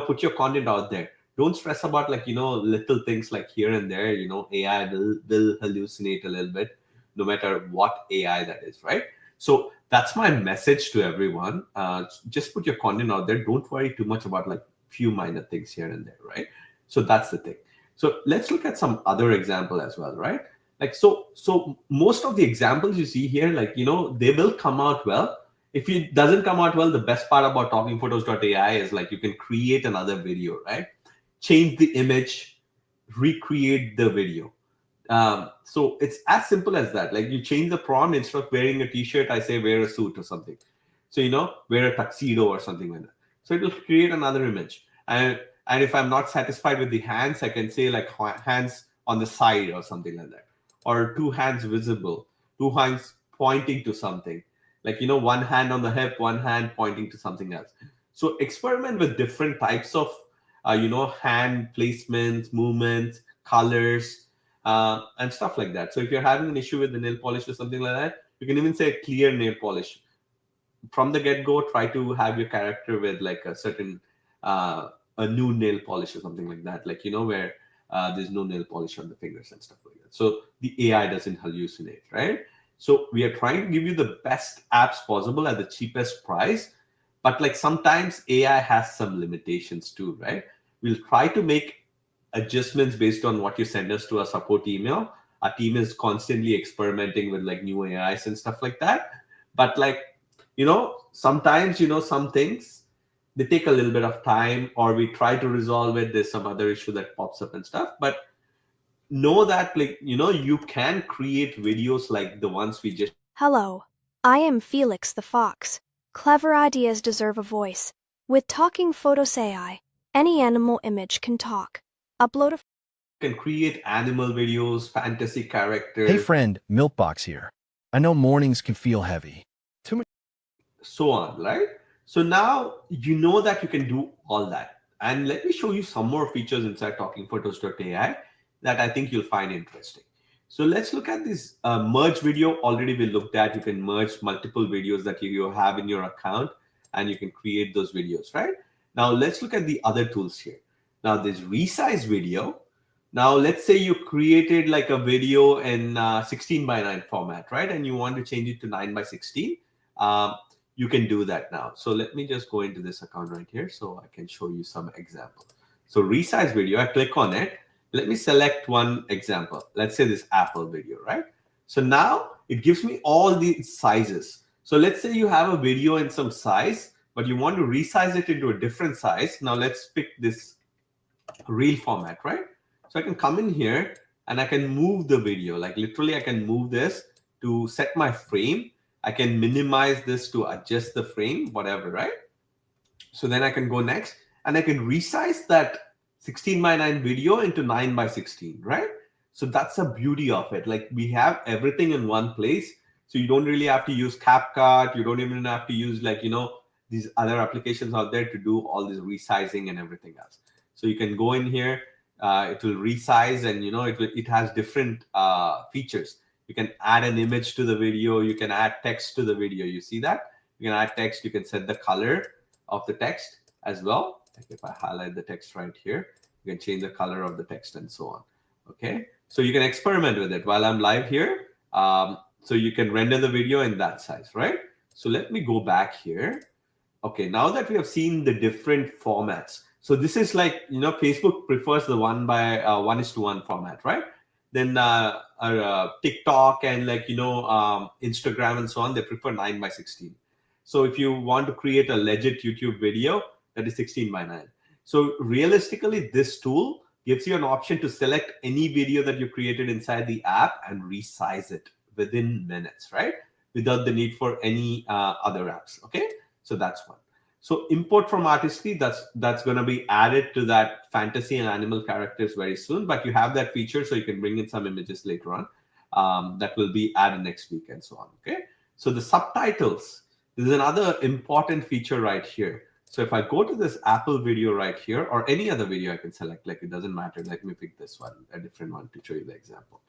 Put your content out there. Don't stress about like little things like here and there. AI will hallucinate a little bit, no matter what AI that is, right? So that's my message to everyone. Just put your content out there. Don't worry too much about like few minor things here and there, right? So that's the thing. So let's look at some other example as well, right? Like so most of the examples you see here, like they will come out well. If it doesn't come out well, the best part about talkingphotos.ai is like you can create another video, right? Change the image, recreate the video. So it's as simple as that. Like you change the prompt, instead of wearing a t-shirt, I say wear a suit or something. So wear a tuxedo or something like that. So it will create another image. And if I'm not satisfied with the hands, I can say like hands on the side or something like that, or two hands visible, two hands pointing to something, like one hand on the hip, one hand pointing to something else. So experiment with different types of hand placements, movements, colors, and stuff like that. So if you're having an issue with the nail polish or something like that, you can even say clear nail polish from the get-go. Try to have your character with like a certain a new nail polish or something like that, like where there's no nail polish on the fingers and stuff like that, so the AI doesn't hallucinate, right? So we are trying to give you the best apps possible at the cheapest price, But like sometimes AI has some limitations too, right? We'll try to make adjustments based on what you send us to our support email. Our team is constantly experimenting with like new AIs and stuff like that. But like, sometimes, some things, they take a little bit of time, or we try to resolve it. There's some other issue that pops up and stuff. But know that, like, you can create videos like the ones we just. Hello, I am Felix the Fox. Clever ideas deserve a voice. With Talking Photos AI, any animal image can talk. Upload a can create animal videos, fantasy characters. Hey friend, Milkbox here. I know mornings can feel heavy. Too much. So on, right? So now you know that you can do all that. And let me show you some more features inside talkingphotos.ai that I think you'll find interesting. So let's look at this merge video. Already we looked at, you can merge multiple videos that you have in your account, and you can create those videos, right? Now let's look at the other tools here. Now this resize video. Now let's say you created like a video in 16:9 format, right? And you want to change it to 9:16. You can do that now. So let me just go into this account right here so I can show you some example. So resize video, I click on it. Let me select one example. Let's say this Apple video, right? So now it gives me all the sizes. So let's say you have a video in some size, but you want to resize it into a different size. Now let's pick this reel format, right? So I can come in here and I can move the video. Like literally I can move this to set my frame. I can minimize this to adjust the frame, whatever, right? So then I can go next and I can resize that 16:9 video into 9:16, right? So that's the beauty of it. Like we have everything in one place. So you don't really have to use CapCut. You don't even have to use like, these other applications out there to do all this resizing and everything else. So you can go in here, it will resize, and it has different features. You can add an image to the video. You can add text to the video. You see that? You can add text. You can set the color of the text as well. Like if I highlight the text right here, you can change the color of the text and so on. Okay. So you can experiment with it while I'm live here. So you can render the video in that size, right? So let me go back here. Okay. Now that we have seen the different formats. So this is like, Facebook prefers the 1:1 format, right? Then TikTok and like, Instagram and so on, they prefer 9:16. So if you want to create a legit YouTube video, that is 16:9. So realistically, this tool gives you an option to select any video that you created inside the app and resize it within minutes, right? Without the need for any other apps. Okay, so that's one. So import from artistry, that's going to be added to that fantasy and animal characters very soon. But you have that feature, so you can bring in some images later on. That will be added next week and so on. Okay. So the subtitles, this is another important feature right here. So if I go to this Apple video right here, or any other video I can select, like it doesn't matter. Let me pick this one, a different one to show you the example.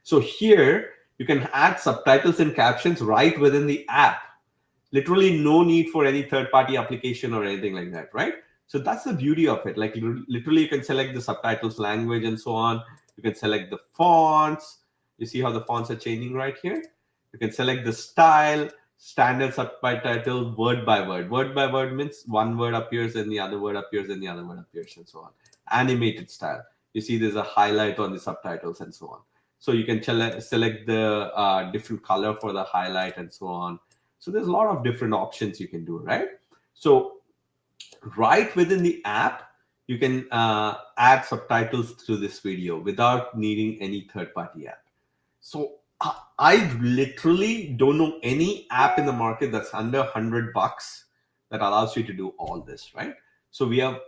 So here you can add subtitles and captions right within the app. Literally no need for any third-party application or anything like that, right? So that's the beauty of it. Like literally you can select the subtitles language and so on. You can select the fonts. You see how the fonts are changing right here? You can select the style, standard subtitle, word by word. Word by word means one word appears and the other word appears and the other word appears and so on. Animated style. You see there's a highlight on the subtitles and so on. So you can select the different color for the highlight and so on. So there's a lot of different options you can do, right? So right within the app, you can add subtitles to this video without needing any third-party app. So I literally don't know any app in the market that's under $100 that allows you to do all this, right? So we have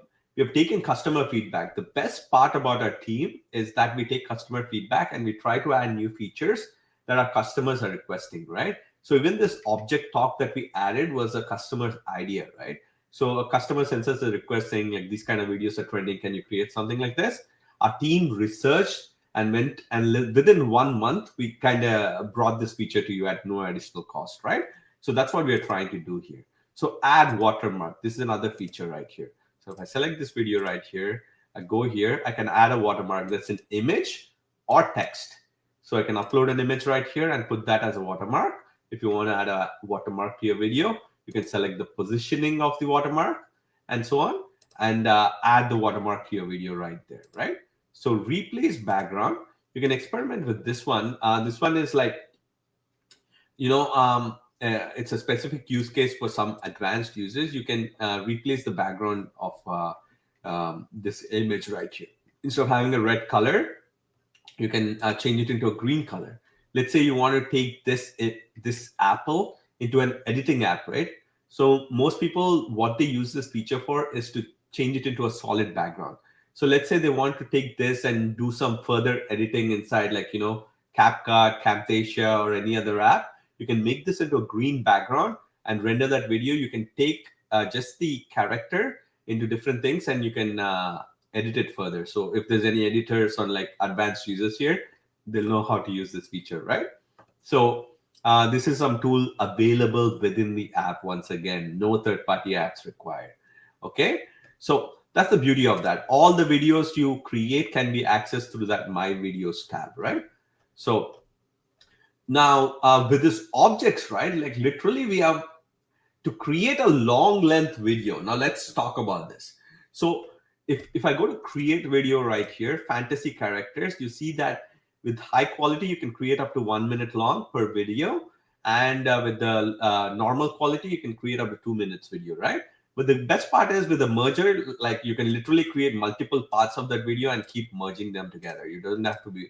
taken customer feedback. The best part about our team is that we take customer feedback and we try to add new features that our customers are requesting, right? So even this object talk that we added was a customer's idea, right? So a customer sends us a request saying like these kind of videos are trending. Can you create something like this? Our team researched and went and within 1 month, we kind of brought this feature to you at no additional cost, right? So that's what we are trying to do here. So add watermark. This is another feature right here. So if I select this video right here, I go here, I can add a watermark that's an image or text. So I can upload an image right here and put that as a watermark. If you want to add a watermark to your video, You can select the positioning of the watermark and so on, and add the watermark to your video right there, right? So replace background. You can experiment with this one. This one is like, it's a specific use case for some advanced users. You can replace the background of this image right here. Instead of having a red color, you can change it into a green color. Let's say you want to take this apple into an editing app, right? So most people, what they use this feature for is to change it into a solid background. So let's say they want to take this and do some further editing inside, like, CapCut, Camtasia, or any other app. You can make this into a green background and render that video. You can take just the character into different things, and you can edit it further. So if there's any editors on like advanced users here, they'll know how to use this feature, right? So this is some tool available within the app. Once again, no third-party apps required. Okay, so that's the beauty of that. All the videos you create can be accessed through that My Videos tab, right? So now with this objects, right, like literally we have to create a long length video. Now let's talk about this. So if I go to create video right here, fantasy characters, you see that with high quality, you can create up to 1 minute long per video. And with the normal quality, you can create up to 2 minutes video, right? But the best part is with the merger, like you can literally create multiple parts of that video and keep merging them together. You don't have to be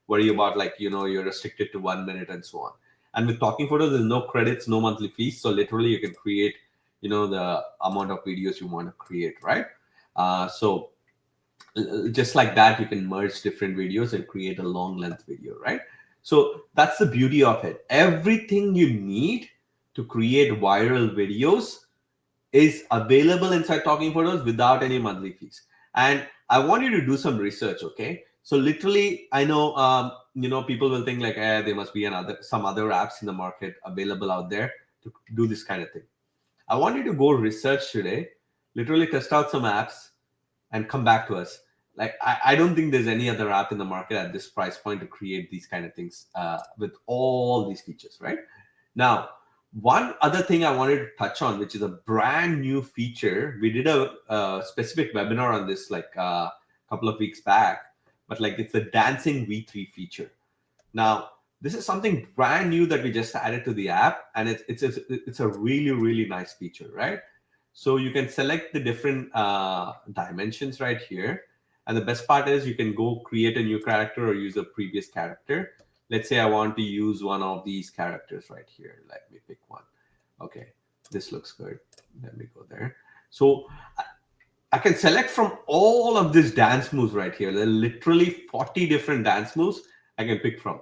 worry about like, you're restricted to 1 minute and so on. And with Talking Photos, there's no credits, no monthly fees. So literally you can create, the amount of videos you want to create, right? So just like that, you can merge different videos and create a long length video, right? So that's the beauty of it. Everything you need to create viral videos is available inside Talking Photos without any monthly fees. And I want you to do some research, okay? So literally, I know, people will think like, there must be some other apps in the market available out there to do this kind of thing. I want you to go research today, literally test out some apps and come back to us. Like, I don't think there's any other app in the market at this price point to create these kind of things with all these features, right? Now, one other thing I wanted to touch on, which is a brand new feature. We did a specific webinar on this like a couple of weeks back, but like it's the dancing V3 feature. Now, this is something brand new that we just added to the app, and it's a really, really nice feature, right? So you can select the different dimensions right here. And the best part is you can go create a new character or use a previous character. Let's say I want to use one of these characters right here. Let me pick one. Okay, this looks good. Let me go there. So I can select from all of these dance moves right here. There are literally 40 different dance moves I can pick from.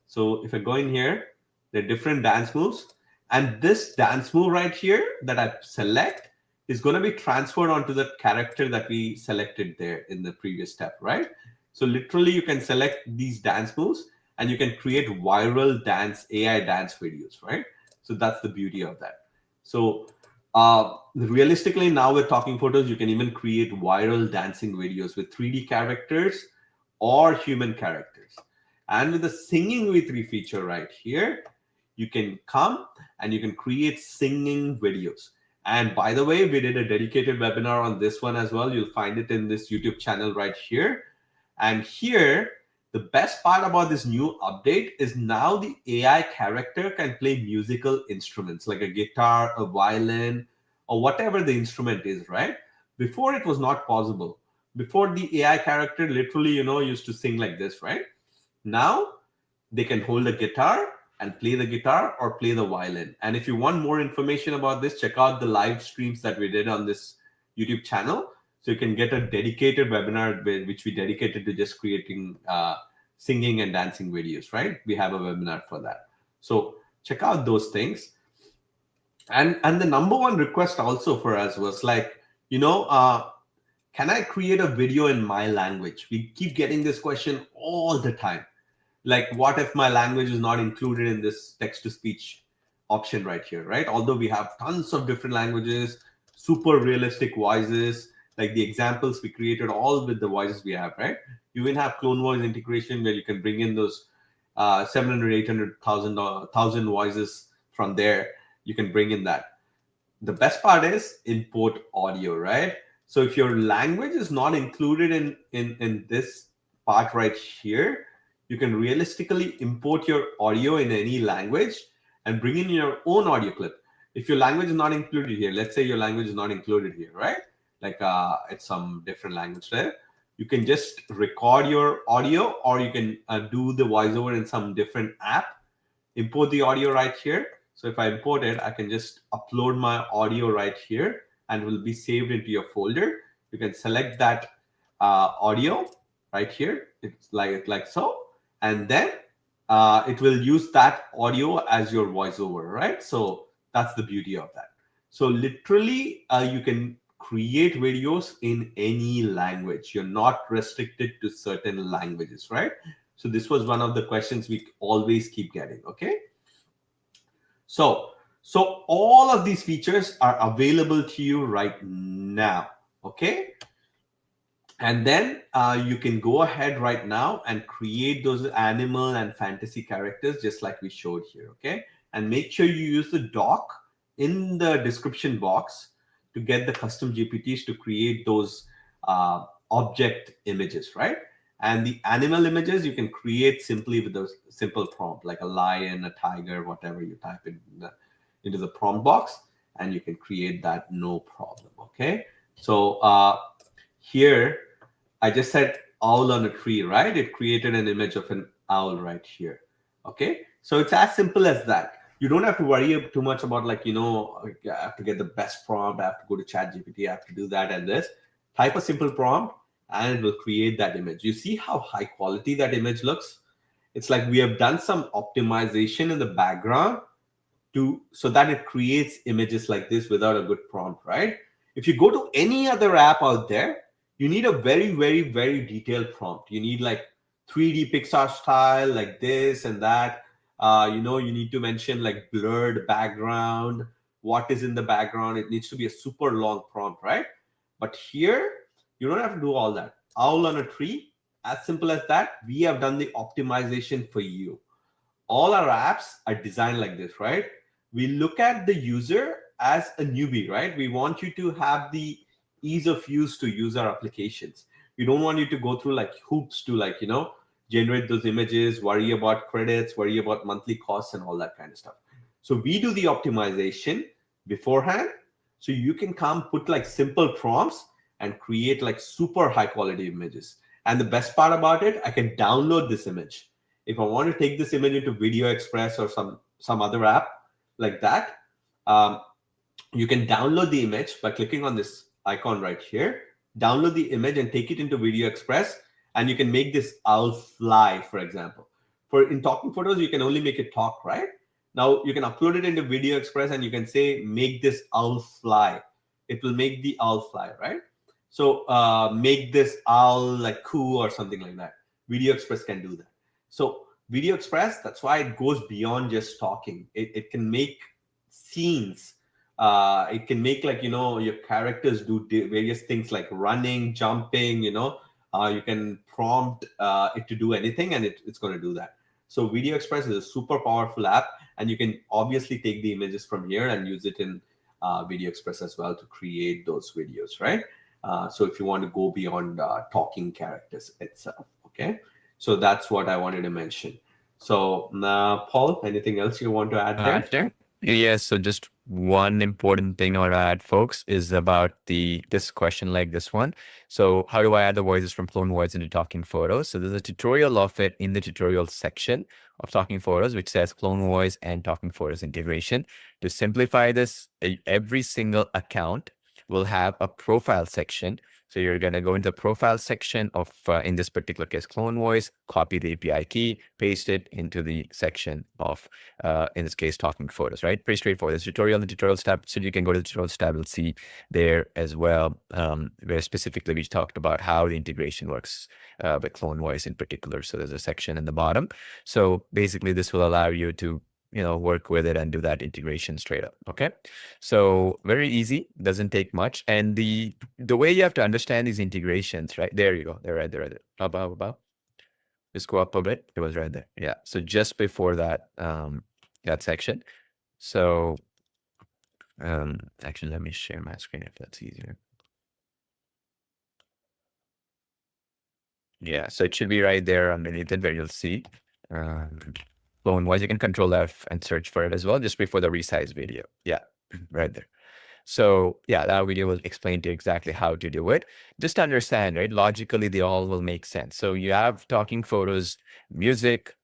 So if I go in here, there are different dance moves. And this dance move right here that I select is going to be transferred onto the character that we selected there in the previous step, right? So literally you can select these dance moves and you can create viral AI dance videos, right? So that's the beauty of that. So realistically, now with Talking Photos, you can even create viral dancing videos with 3D characters or human characters. And with the singing V3 feature right here, you can come and you can create singing videos. And by the way, we did a dedicated webinar on this one as well. You'll find it in this YouTube channel right here. And here, the best part about this new update is now the AI character can play musical instruments like a guitar, a violin, or whatever the instrument is, right? Before it was not possible. Before the AI character literally, used to sing like this, right? Now they can hold a guitar and play the guitar or play the violin. And if you want more information about this, check out the live streams that we did on this YouTube channel. So you can get a dedicated webinar which we dedicated to just creating singing and dancing videos, right? We have a webinar for that. So check out those things. And the number one request also for us was like, can I create a video in my language? We keep getting this question all the time. Like, what if my language is not included in this text to speech option right here, right? Although we have tons of different languages, super realistic voices, like the examples we created all with the voices we have, right? You even have clone voice integration where you can bring in those 700, 800,000 voices from there. You can bring in that. the best part is import audio, right? So if your language is not included in this part right here, you can realistically import your audio in any language and bring in your own audio clip. If your language is not included here, let's say your language is not included here, right? Like it's some different language there. You can just record your audio, or you can do the voiceover in some different app, import the audio right here. So if I import it, I can just upload my audio right here and will be saved into your folder. You can select that audio right here. It's like so. And then it will use that audio as your voiceover, right? So that's the beauty of that. So literally, you can create videos in any language. You're not restricted to certain languages, right? So this was one of the questions we always keep getting. Okay. So all of these features are available to you right now. Okay. And then you can go ahead right now and create those animal and fantasy characters just like we showed here. Okay. And make sure you use the doc in the description box to get the custom GPTs to create those object images, right? And the animal images you can create simply with those simple prompt, like a lion, a tiger, whatever you type into the prompt box, and you can create that no problem. Okay. So here I just said owl on a tree, right? It created an image of an owl right here. Okay. So it's as simple as that. You don't have to worry too much about, like, I have to get the best prompt. I have to go to chat GPT. I have to do that and this. Type a simple prompt and it will create that image. You see how high quality that image looks? It's like we have done some optimization in the background so that it creates images like this without a good prompt, right? If you go to any other app out there, you need a very, very, very detailed prompt. You need like 3D Pixar style, like this and that. You need to mention like blurred background, what is in the background. It needs to be a super long prompt, right? But here, you don't have to do all that. Owl on a tree, as simple as that. We have done the optimization for you. All our apps are designed like this, right? We look at the user as a newbie, right? We want you to have the ease of use to use our applications. We don't want you to go through like hoops to generate those images, worry about credits, worry about monthly costs and all that kind of stuff. So we do the optimization beforehand. So you can come put like simple prompts and create like super high quality images. And the best part about it, I can download this image. If I want to take this image into Video Express or some other app like that, you can download the image by clicking on this icon right here, download the image and take it into Video Express, and you can make this owl fly, for example. In talking photos, you can only make it talk, right? Now you can upload it into Video Express and you can say, make this owl fly. It will make the owl fly, right? So make this owl like coo or something like that. Video Express can do that. So Video Express, that's why it goes beyond just talking. It can make scenes. It can make your characters do various things like running, jumping. You can prompt it to do anything, and it's going to do that. So Video Express is a super powerful app, and you can obviously take the images from here and use it in Video Express as well to create those videos, right? So if you want to go beyond talking characters itself, okay? So that's what I wanted to mention. So Paul, anything else you want to add there? Sure. Yes, so just one important thing I want to add, folks, is about this question like this one. So how do I add the voices from Clone Voice into Talking Photos? So there's a tutorial of it in the tutorial section of Talking Photos, which says Clone Voice and Talking Photos integration. To simplify this, every single account will have a profile section. So you're going to go into the profile section of, in this particular case, Clone Voice, copy the API key, paste it into the section of, in this case, Talking Photos, right? Pretty straightforward. There's a tutorial in the tutorials tab. So you can go to the tutorials tab, you'll see there as well, where specifically we talked about how the integration works with Clone Voice in particular. So there's a section in the bottom. So basically this will allow you to work with it and do that integration straight up. Okay. So very easy, doesn't take much. And the way you have to understand these integrations, right? There you go. They're right there. Above. Just go up a bit. It was right there. Yeah. So just before that, that section. So Actually, let me share my screen if that's easier. Yeah, so it should be right there underneath it where you'll see clone voice. You can control F and search for it as well just before the resize video. Yeah, right there. So yeah, that video will explain to you exactly how to do it. Just understand, right? Logically, they all will make sense. So you have talking photos, music,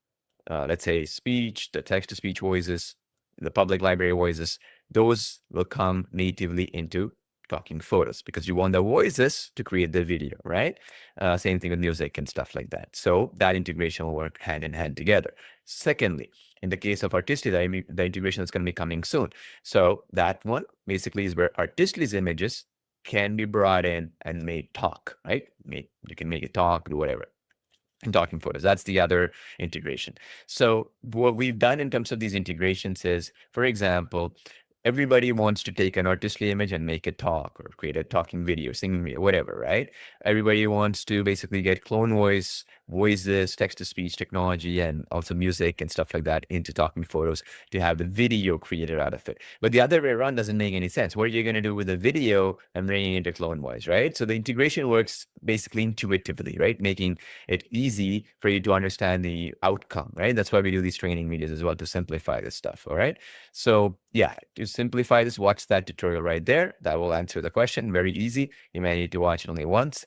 let's say speech, the text-to-speech voices, the public library voices, those will come natively into talking photos because you want the voices to create the video, right? Same thing with music and stuff like that. So that integration will work hand in hand together. Secondly, in the case of Artistly, the integration is going to be coming soon. So that one basically is where Artistly's images can be brought in and made talk, right? You can make it talk, do whatever. And talking photos. That's the other integration. So what we've done in terms of these integrations is, for example, everybody wants to take an Artistly image and make it talk or create a talking video, singing video, whatever, right? Everybody wants to basically get clone voices, text-to-speech technology, and also music and stuff like that into talking photos to have the video created out of it. But the other way around doesn't make any sense. What are you going to do with the video and bringing it into clone voice, right? So the integration works basically intuitively, right? Making it easy for you to understand the outcome, right? That's why we do these training videos as well, to simplify this stuff, all right? So yeah, to simplify this, watch that tutorial right there. That will answer the question. Very easy. You may need to watch it only once.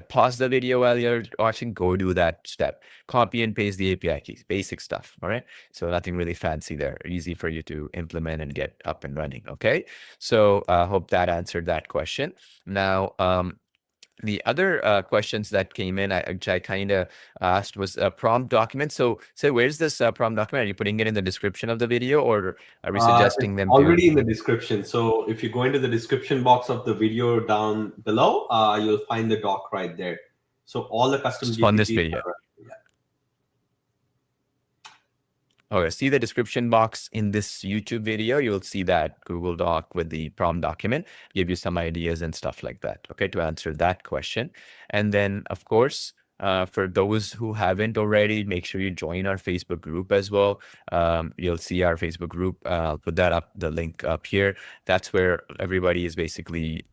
Pause the video while you're watching, go do that step. Copy and paste the API keys, basic stuff, all right? So nothing really fancy there. Easy for you to implement and get up and running, okay? So hope that answered that question. Now, the other questions that came in, which I kind of asked, was a prompt document. So where's this prompt document? Are you putting it in the description of the video, or are we suggesting It's them to? already in the description. So if you go into the description box of the video down below, you'll find the doc right there. So all the custom Just on this GPTs video. are, Okay, see the description box in this YouTube video, you'll see that Google Doc with the prompt document, give you some ideas and stuff like that, okay, to answer that question. And then, of course, for those who haven't already, make sure you join our Facebook group as well. You'll see our Facebook group. I'll put that up, the link up here. That's where everybody is basically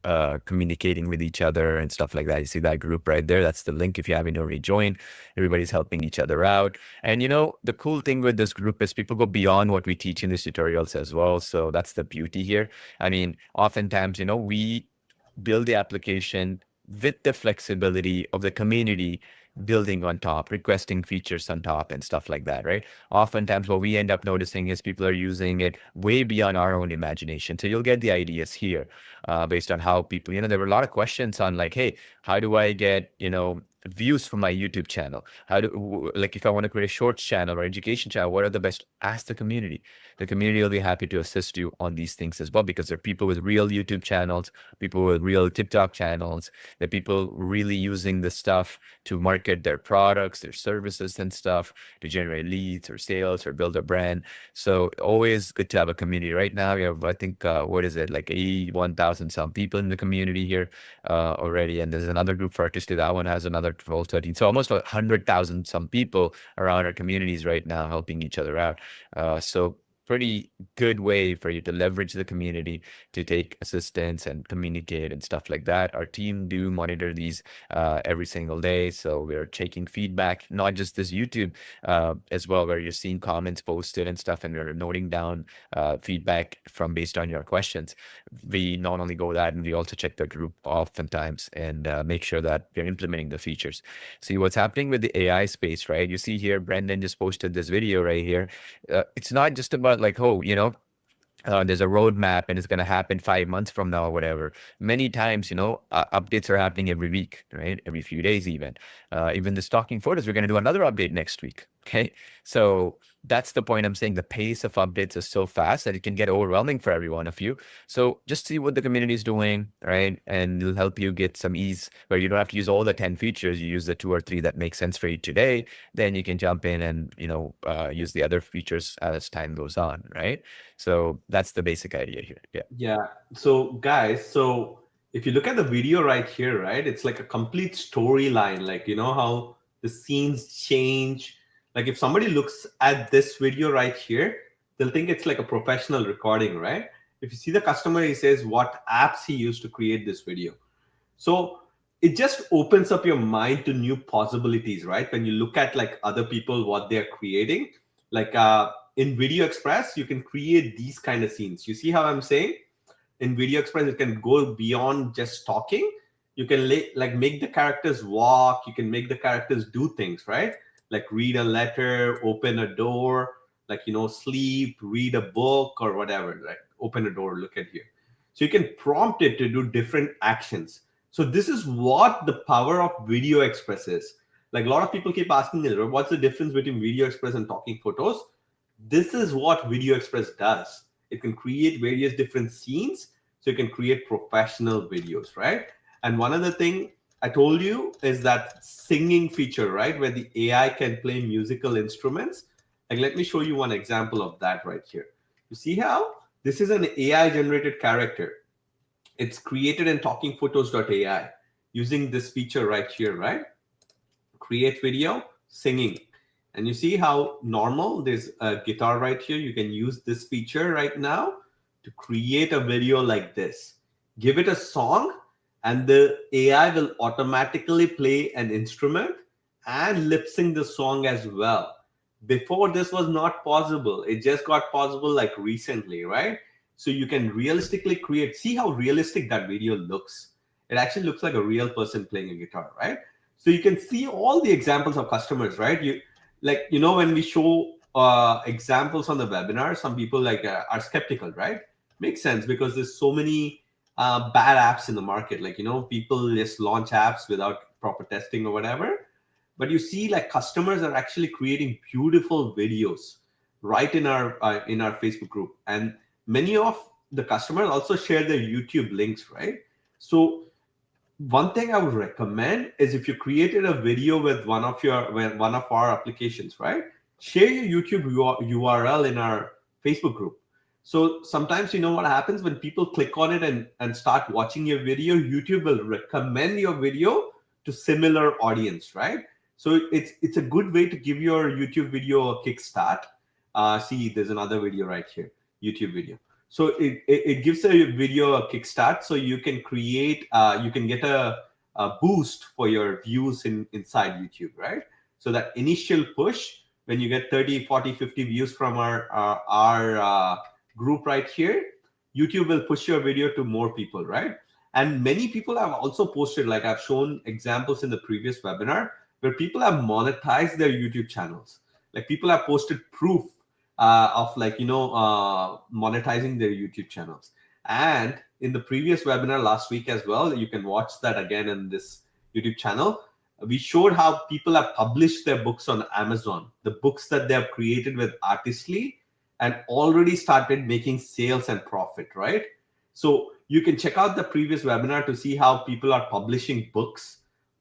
communicating with each other and stuff like that. You see that group right there? That's the link if you haven't already joined. Everybody's helping each other out. And you know, the cool thing with this group is people go beyond what we teach in these tutorials as well. So that's the beauty here. I mean, oftentimes, you know, we build the application with the flexibility of the community building on top, requesting features on top and stuff like that, right? Oftentimes what we end up noticing is people are using it way beyond our own imagination. So you'll get the ideas here based on how people, you know, there were a lot of questions on like, hey, how do I get, you know, views from my YouTube channel? How do, like, if I want to create a shorts channel or education channel, what are the best? Ask the community. The community will be happy to assist you on these things as well, because there are people with real YouTube channels, people with real TikTok channels, there are people really using this stuff to market their products, their services and stuff, to generate leads or sales or build a brand. So always good to have a community. Right now we have, I think, what is it, like 81,000 some people in the community here already. And there's another group for Artistly. That one has another 12, 13. So almost 100,000 some people around our communities right now helping each other out. So pretty good way for you to leverage the community to take assistance and communicate and stuff like that. Our team do monitor these every single day. So we're taking feedback, not just this YouTube as well, where you're seeing comments posted and stuff, and we're noting down feedback from based on your questions. We not only go that, and we also check the group oftentimes and make sure that we're implementing the features. See what's happening with the AI space, right? You see here, Brendan just posted this video right here. It's not just about like, oh, you know, there's a roadmap and it's going to happen 5 months from now or whatever. Many times, you know, updates are happening every week, right? Every few days even. Even the stocking photos, we're going to do another update next week. Okay. So that's the point I'm saying. The pace of updates is so fast that it can get overwhelming for every one of you. So just see what the community is doing, right? And it'll help you get some ease where you don't have to use all the 10 features. You use the 2 or 3 that make sense for you today. Then you can jump in and, you know, use the other features as time goes on, right? So that's the basic idea here. Yeah. Yeah. So guys, so if you look at the video right here, right, it's like a complete storyline. Like, you know how the scenes change. Like if somebody looks at this video right here, they'll think it's like a professional recording, right? If you see the customer, he says what apps he used to create this video. So it just opens up your mind to new possibilities, right? When you look at like other people, what they're creating, like in Video Express, you can create these kind of scenes. You see how I'm saying? In Video Express, it can go beyond just talking. You can like make the characters walk. You can make the characters do things, right? Like read a letter, open a door, like, sleep, read a book or whatever, like open a door, look at here. So you can prompt it to do different actions. So this is what the power of Video Express is. Like a lot of people keep asking me, what's the difference between Video Express and Talking Photos? This is what Video Express does. It can create various different scenes, so you can create professional videos, right? And one other thing I told you is that singing feature, right? Where the AI can play musical instruments. Like, let me show you one example of that right here. You see how this is an AI generated character. It's created in talkingphotos.ai using this feature right here, right? Create video, singing. And you see how normal, there's a guitar right here. You can use this feature right now to create a video like this. Give it a song and the AI will automatically play an instrument and lip sync the song as well. Before, this was not possible. It just got possible like recently, right? So you can realistically create, see how realistic that video looks. It actually looks like a real person playing a guitar, right? So you can see all the examples of customers, right? When we show examples on the webinar, some people are skeptical, right? Makes sense because there's so many bad apps in the market. People just launch apps without proper testing or whatever. But you see, like, customers are actually creating beautiful videos right in our Facebook group, and many of the customers also share their YouTube links, right? So one thing I would recommend is if you created a video with one of our applications, right? Share your YouTube URL in our Facebook group. So sometimes what happens when people click on it and start watching your video, YouTube will recommend your video to similar audience, right? So it's a good way to give your YouTube video a kickstart. See, there's another video right here, YouTube video. So it gives a video a kickstart, so you can you can get a boost for your views inside YouTube, right? So that initial push, when you get 30, 40, 50 views from our group right here, YouTube will push your video to more people, right? And many people have also posted, like I've shown examples in the previous webinar, where people have monetized their YouTube channels. Like people have posted proof of monetizing their YouTube channels. And in the previous webinar last week as well, you can watch that again in this YouTube channel. We showed how people have published their books on Amazon, the books that they have created with Artistly, and already started making sales and profit, right? So you can check out the previous webinar to see how people are publishing books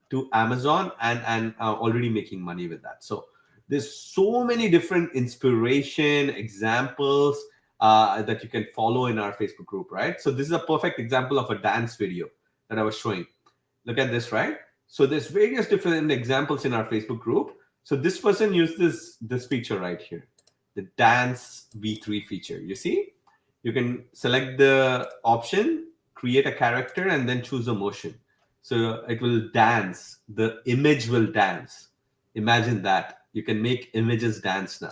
to Amazon and already making money with that. So there's so many different inspiration examples that you can follow in our Facebook group, right? So this is a perfect example of a dance video that I was showing. Look at this, right? So there's various different examples in our Facebook group. So this person used this feature right here, the dance V3 feature. You see, you can select the option, create a character, and then choose a motion. So it will dance. The image will dance. Imagine that. You can make images dance now.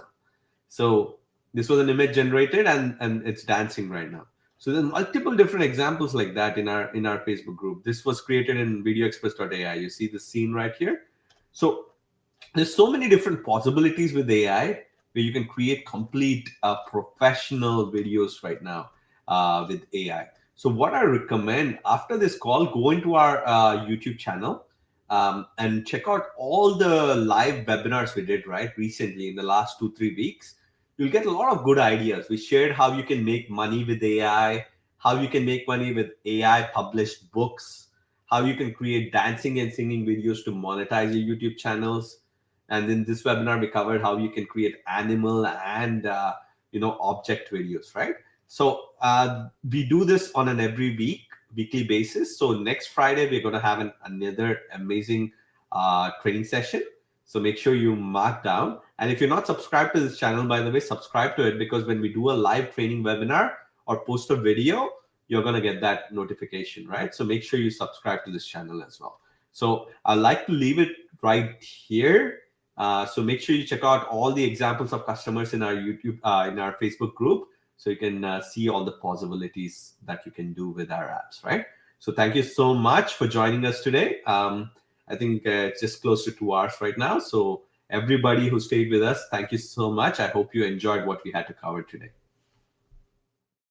So this was an image generated and it's dancing right now. So there's multiple different examples like that in our Facebook group. This was created in videoexpress.ai. You see the scene right here. So there's so many different possibilities with AI where you can create complete professional videos right now with AI. So what I recommend after this call, go into our YouTube channel and check out all the live webinars we did recently in the last 2-3 weeks. You'll get a lot of good ideas. We shared how you can make money with AI, how you can make money with AI published books, how you can create dancing and singing videos to monetize your YouTube channels. And in this webinar, we covered how you can create animal and object videos, right? So we do this on an weekly basis. So next Friday, we're going to have another amazing training session. So make sure you mark down. And if you're not subscribed to this channel, by the way, subscribe to it, because when we do a live training webinar, or post a video, you're going to get that notification, right? So make sure you subscribe to this channel as well. So I'd like to leave it right here. So make sure you check out all the examples of customers in our YouTube, in our Facebook group, so you can see all the possibilities that you can do with our apps, right? So thank you so much for joining us today. I think it's just close to 2 hours right now. So everybody who stayed with us, thank you so much. I hope you enjoyed what we had to cover today.